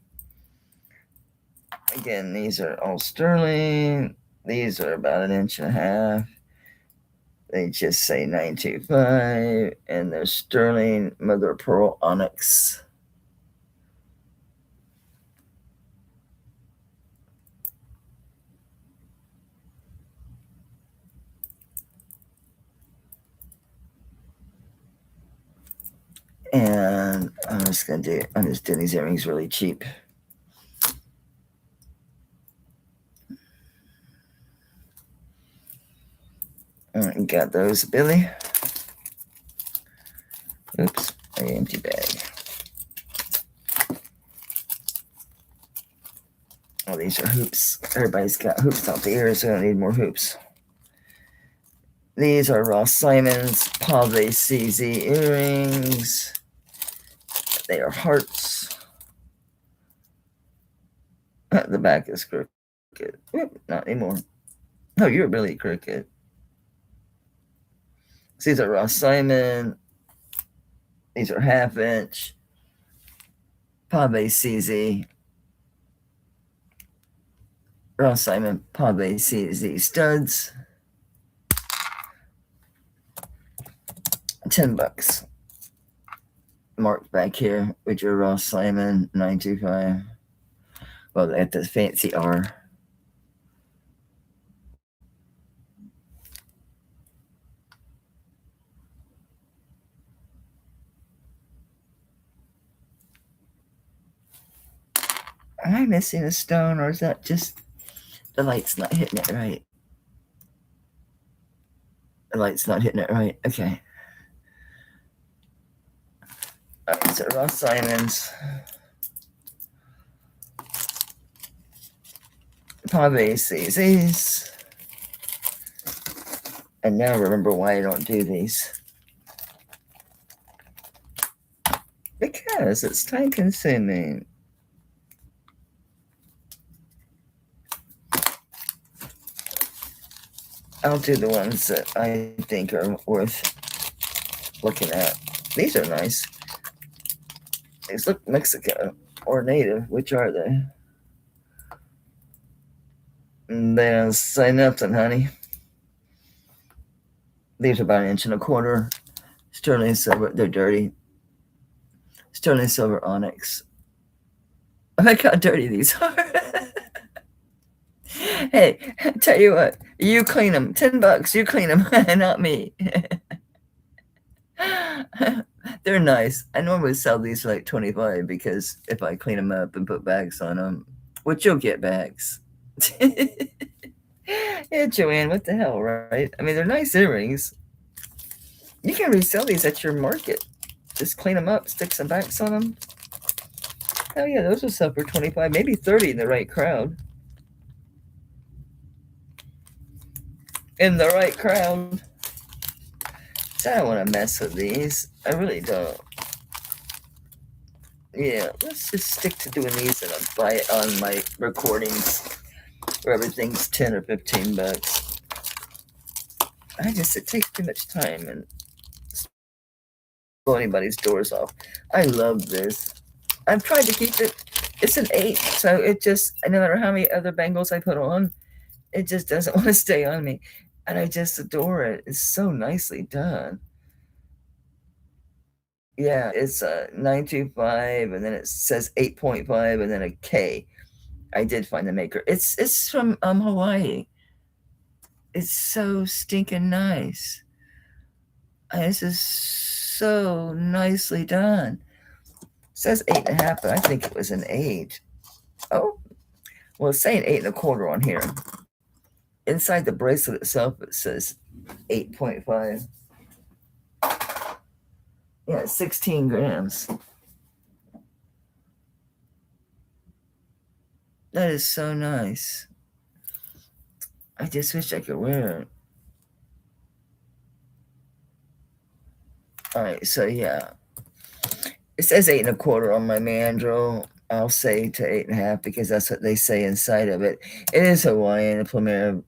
Again, these are all sterling. These are about 1.5 inches. They just say 925, and they're sterling mother of pearl onyx. And I'm just doing these earrings really cheap. All right, got those, Billy. Oops, my empty bag. Oh, these are hoops. Everybody's got hoops out the ears, so I don't need more hoops. These are Ross Simon's Pave CZ earrings. They are hearts. The back is crooked. Whoop, not anymore. Oh, you're really crooked. So these are Ross Simon. These are 1/2 inch. Pave CZ. Ross Simon Pave CZ studs. $10. Marked back here with your Ross Simon 925. Well, they have the fancy R. Am I missing a stone, or is that just the light's not hitting it right? The light's not hitting it right. Okay. All right, so Ross Simon's Pave CZs. And now remember why I don't do these. Because it's time consuming. I'll do the ones that I think are worth looking at. These are nice. These look Mexican or native. Which are they? They don't say nothing, honey. These are about 1.25 inches. Sterling silver. They're dirty. Sterling silver onyx. Look how dirty these are. Hey, tell you what, you clean them. $10, you clean them, not me. They're nice. I normally sell these for like 25 because if I clean them up and put bags on them, which you'll get bags. Yeah, Joanne, what the hell, right? I mean, they're nice earrings. You can resell these at your market. Just clean them up, stick some backs on them. Hell yeah, those will sell for 25, maybe 30 in the right crowd. In the right crowd. So I don't want to mess with these. I really don't. Yeah, let's just stick to doing these and I'll buy it on my recordings where everything's 10 or 15 bucks. It takes too much time and blow anybody's doors off. I love this. I've tried to keep it. It's an 8, so it just, no matter how many other bangles I put on, it just doesn't want to stay on me. And I just adore it. It's so nicely done. Yeah, it's a 925, and then it says 8.5, and then a K. I did find the maker. It's from Hawaii. It's so stinking nice. This is so nicely done. It says 8.5, but I think it was an 8. Oh, well, it's saying 8.25 on here. Inside the bracelet itself, it says 8.5. Yeah, 16 grams. That is so nice. I just wish I could wear it. All right, so yeah, it says 8 1/4 on my mandrel. I'll say to 8.5 because that's what they say inside of it. It is Hawaiian Plumera,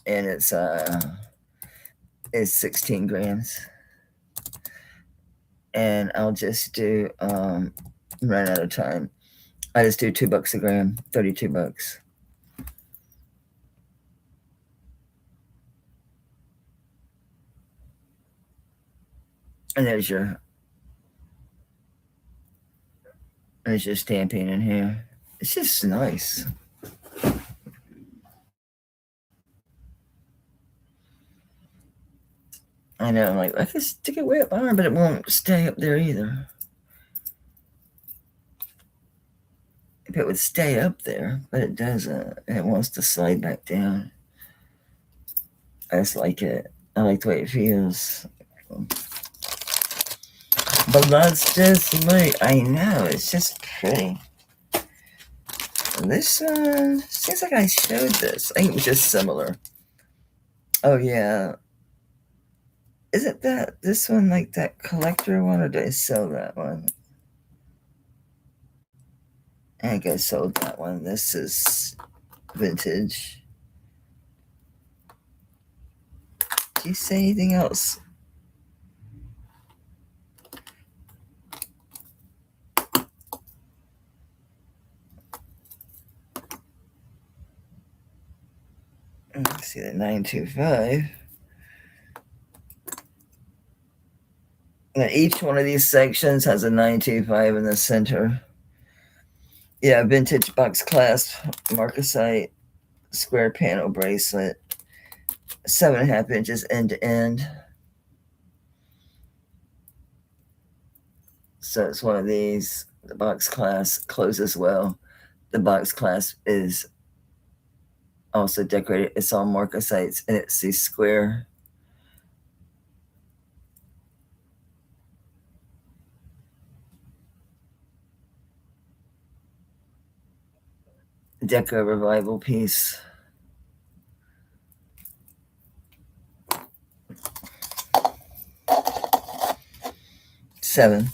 and it's 16 grams. And I'll just do run out of time. I just do $2 a gram, 32 bucks. And there's your stamping in here. It's just nice. I know, like I can stick it way up my arm, but it won't stay up there either. If it would stay up there, but it doesn't. It wants to slide back down. I just like it. I like the way it feels. But that's just me. I know, it's just pretty. This one seems like I showed this. I think it was just similar. Oh yeah. Isn't that this one like that collector one, or did I sell that one? I think I sold that one. This is vintage. Do you say anything else? Let's see the 925. Now each one of these sections has a 925 in the center. Yeah, vintage box clasp, marcasite, square panel bracelet, 7.5 inches end to end. So it's one of these. The box clasp closes well. The box clasp is also decorated. It's all marcasites, and it's these square. Deco revival piece. Seven.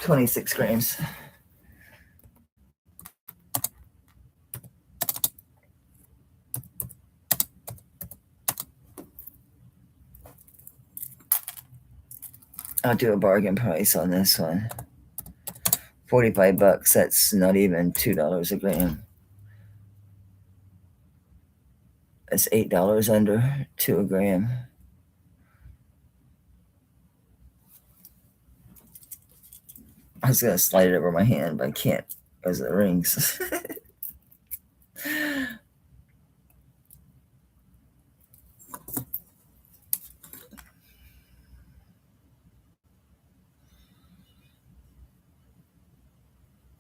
26 grams. I'll do a bargain price on this one. 45 bucks. That's not even $2 a gram. That's $8 under $2 a gram. I was gonna slide it over my hand, but I can't because of the rings.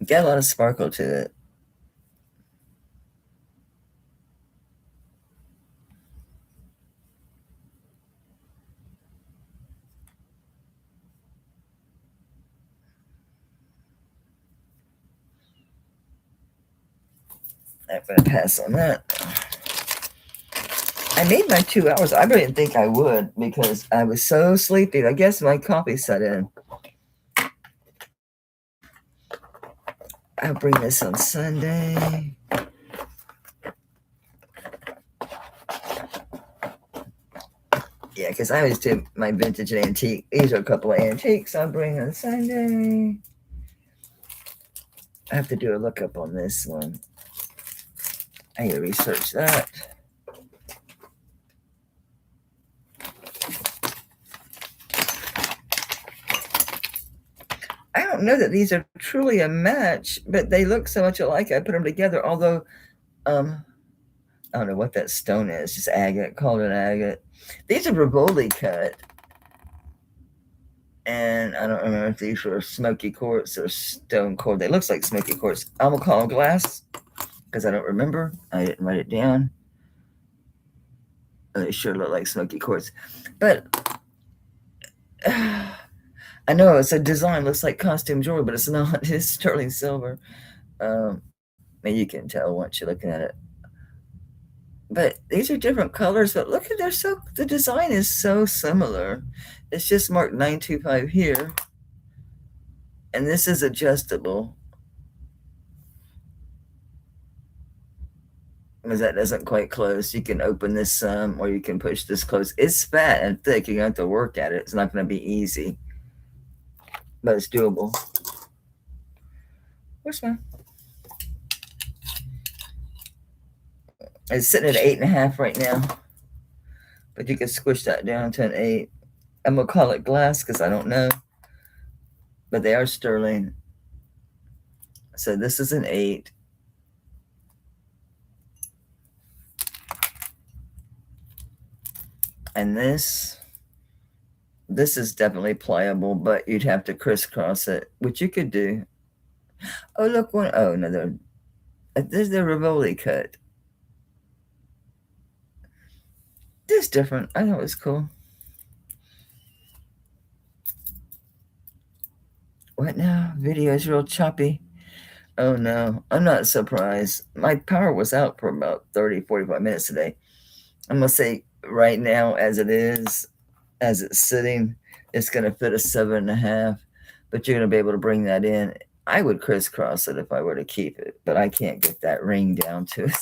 Got a lot of sparkle to it. I'm gonna pass on that. I made my 2 hours. I didn't think I would because I was so sleepy. I guess my coffee set in. I'll bring this on Sunday. Yeah, because I always do my vintage and antique. These are a couple of antiques I'll bring on Sunday. I have to do a lookup on this one. I need to research that. I don't know that these are truly a match, but they look so much alike. I put them together. Although, I don't know what that stone is. Just agate. Called it agate. These are Rivoli cut, and I don't remember if these were smoky quartz or stone quartz. They looks like smoky quartz. I'm gonna call them glass because I don't remember. I didn't write it down. They sure look like smoky quartz, but. I know it's a design, looks like costume jewelry, but it's not. It's sterling silver. And you can tell once you're looking at it. But these are different colors. But look at the design is so similar. It's just marked 925 here, and this is adjustable because that doesn't quite close. You can open this some, or you can push this close. It's fat and thick. You're going to have to work at it. It's not going to be easy, but it's doable. Where's my? It's sitting at 8.5 right now, but you can squish that down to an 8. I'm gonna call it glass because I don't know, but they are sterling. So this is an 8. And this is definitely pliable, but you'd have to crisscross it, which you could do. Oh, look, one. Oh, no, there's the Rivoli cut. This is different. I thought it was cool. What now? Video is real choppy. Oh, no. I'm not surprised. My power was out for about 30, 45 minutes today. I'm going to say right now, as it is, as it's sitting, it's going to fit a 7.5, but you're going to be able to bring that in. I would crisscross it if I were to keep it, but I can't get that ring down to it.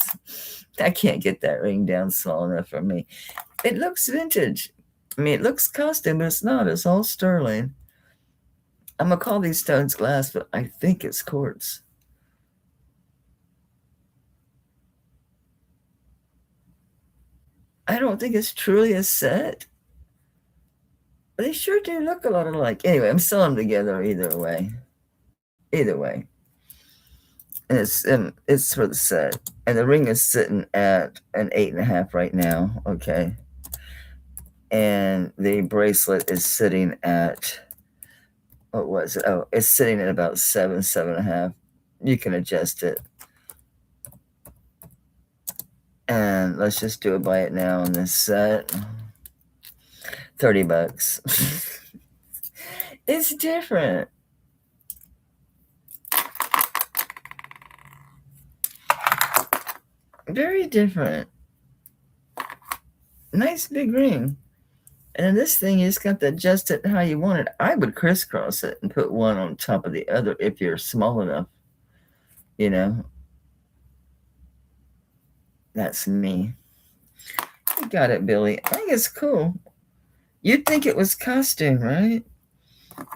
I can't get that ring down small enough for me. It looks vintage. I mean, it looks costume, but it's not. It's all sterling. I'm going to call these stones glass, but I think it's quartz. I don't think it's truly a set. But they sure do look a lot alike. Anyway, I'm selling them together either way. Either way. And it's for the set. And the ring is sitting at an 8.5 right now. Okay. And the bracelet is sitting at, what was it? Oh, it's sitting at about 7.5. You can adjust it. And let's just do a buy it now on this set. $30. It's different. Very different. Nice big ring. And this thing, you just got to adjust it how you want it. I would crisscross it and put one on top of the other if you're small enough. You know, that's me. You got it, Billy. I think it's cool. You'd think it was costume, right?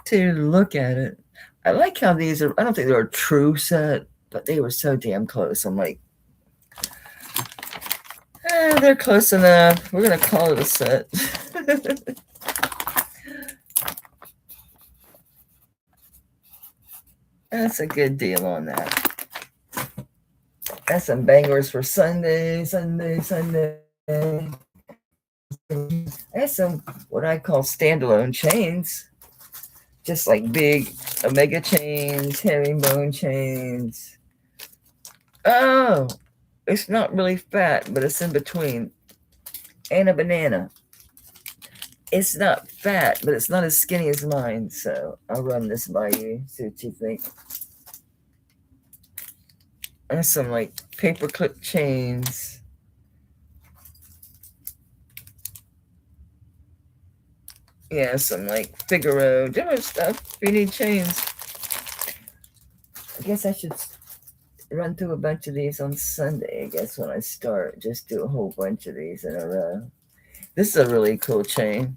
To look at it. I like how these are, I don't think they're a true set, but they were so damn close. I'm like, they're close enough. We're going to call it a set. That's a good deal on that. That's some bangers for Sunday. That's some what I call standalone chains. Just like big omega chains, herringbone chains. Oh, it's not really fat, but it's in between. And a banana. It's not fat, but it's not as skinny as mine. So I'll run this by you, see what you think. And some like paperclip chains. Yeah, some like Figaro, different stuff. If you need chains. I guess I should run through a bunch of these on Sunday. I guess when I start, just do a whole bunch of these in a row. This is a really cool chain.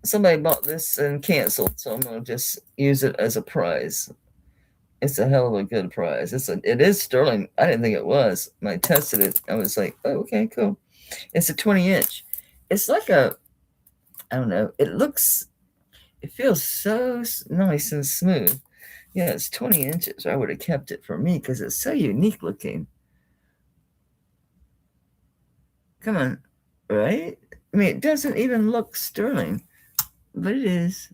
Somebody bought this and canceled, so I'm gonna just use it as a prize. It's a hell of a good prize. It is sterling. I didn't think it was. When I tested it, I was like, oh, okay, cool. It's a 20-inch. It's like I don't know. It feels so nice and smooth. Yeah, it's 20 inches. I would have kept it for me because it's so unique looking. Come on, right? I mean, it doesn't even look sterling, but it is.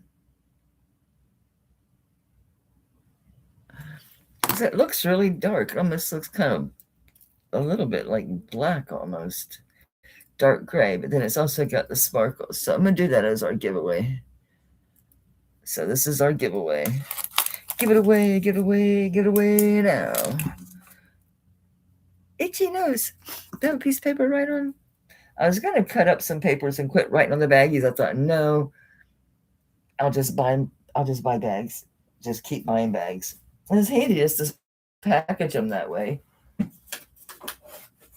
It looks really dark. It almost looks kind of a little bit like black almost. Dark gray, but then it's also got the sparkles. So I'm going to do that as our giveaway. So this is our giveaway. Give it away now. itchy nose. Do I have a piece of paper to write on? I was going to cut up some papers and quit writing on the baggies. I thought, no, I'll just buy bags. Just keep buying bags. And it's handy just to package them that way.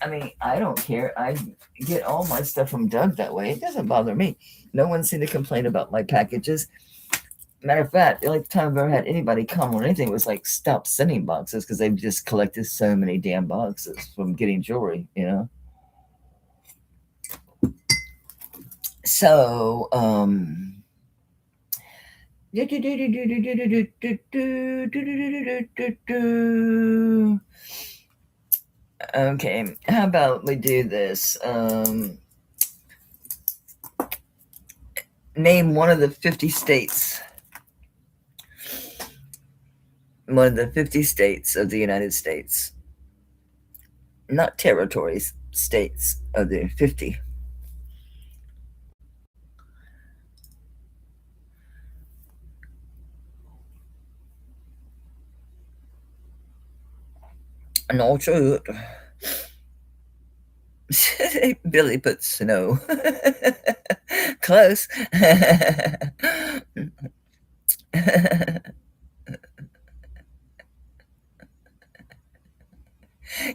I mean, I don't care. I get all my stuff from Doug that way. It doesn't bother me. No one seemed to complain about my packages. Matter of fact, the only time I've ever had anybody come or anything was like stop sending boxes because they've just collected so many damn boxes from getting jewelry, you know. So, okay, how about we do this? Name one of the 50 states. One of the 50 states of the United States. Not territories, states of the 50. No truth. Billy put snow. Close.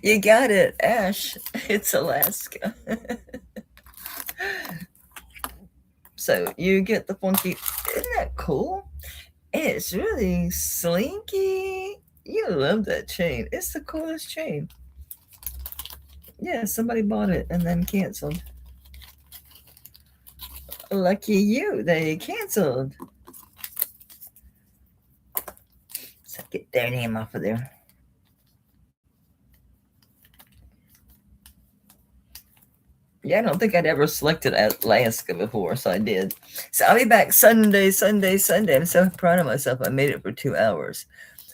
You got it, Ash. It's Alaska. So you get the funky. Isn't that cool? It's really slinky. You love that chain. It's the coolest chain. Yeah, somebody bought it and then canceled. Lucky you, they canceled. So get their name off of there. Yeah, I don't think I'd ever selected Alaska before, so I did. So I'll be back Sunday. I'm so proud of myself. I made it for 2 hours.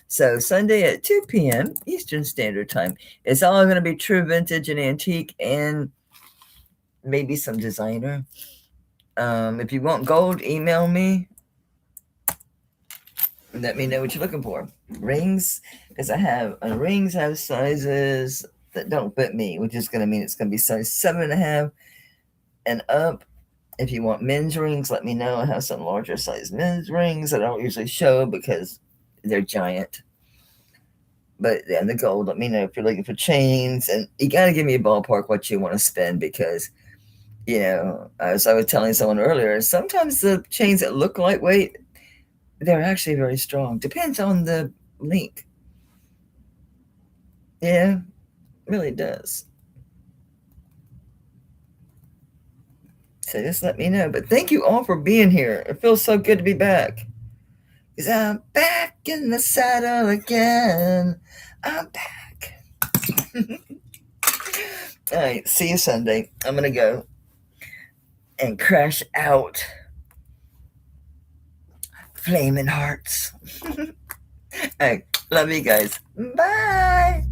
So Sunday at 2 p.m. Eastern Standard Time. It's all going to be true vintage and antique and maybe some designer. If you want gold, email me. Let me know what you're looking for. Rings, because rings have sizes that don't fit me, which is going to mean it's going to be size 7.5 and up. If you want men's rings, let me know. I have some larger size men's rings that I don't usually show because they're giant. But then the gold, let me know if you're looking for chains. And you got to give me a ballpark what you want to spend because, you know, as I was telling someone earlier, sometimes the chains that look lightweight, they're actually very strong. Depends on the link. Yeah, really does. So just let me know. But thank you all for being here. It feels so good to be back. Because I'm back in the saddle again. I'm back. All right, see you Sunday. I'm going to go and crash out. Flaming hearts. All right, love you guys. Bye.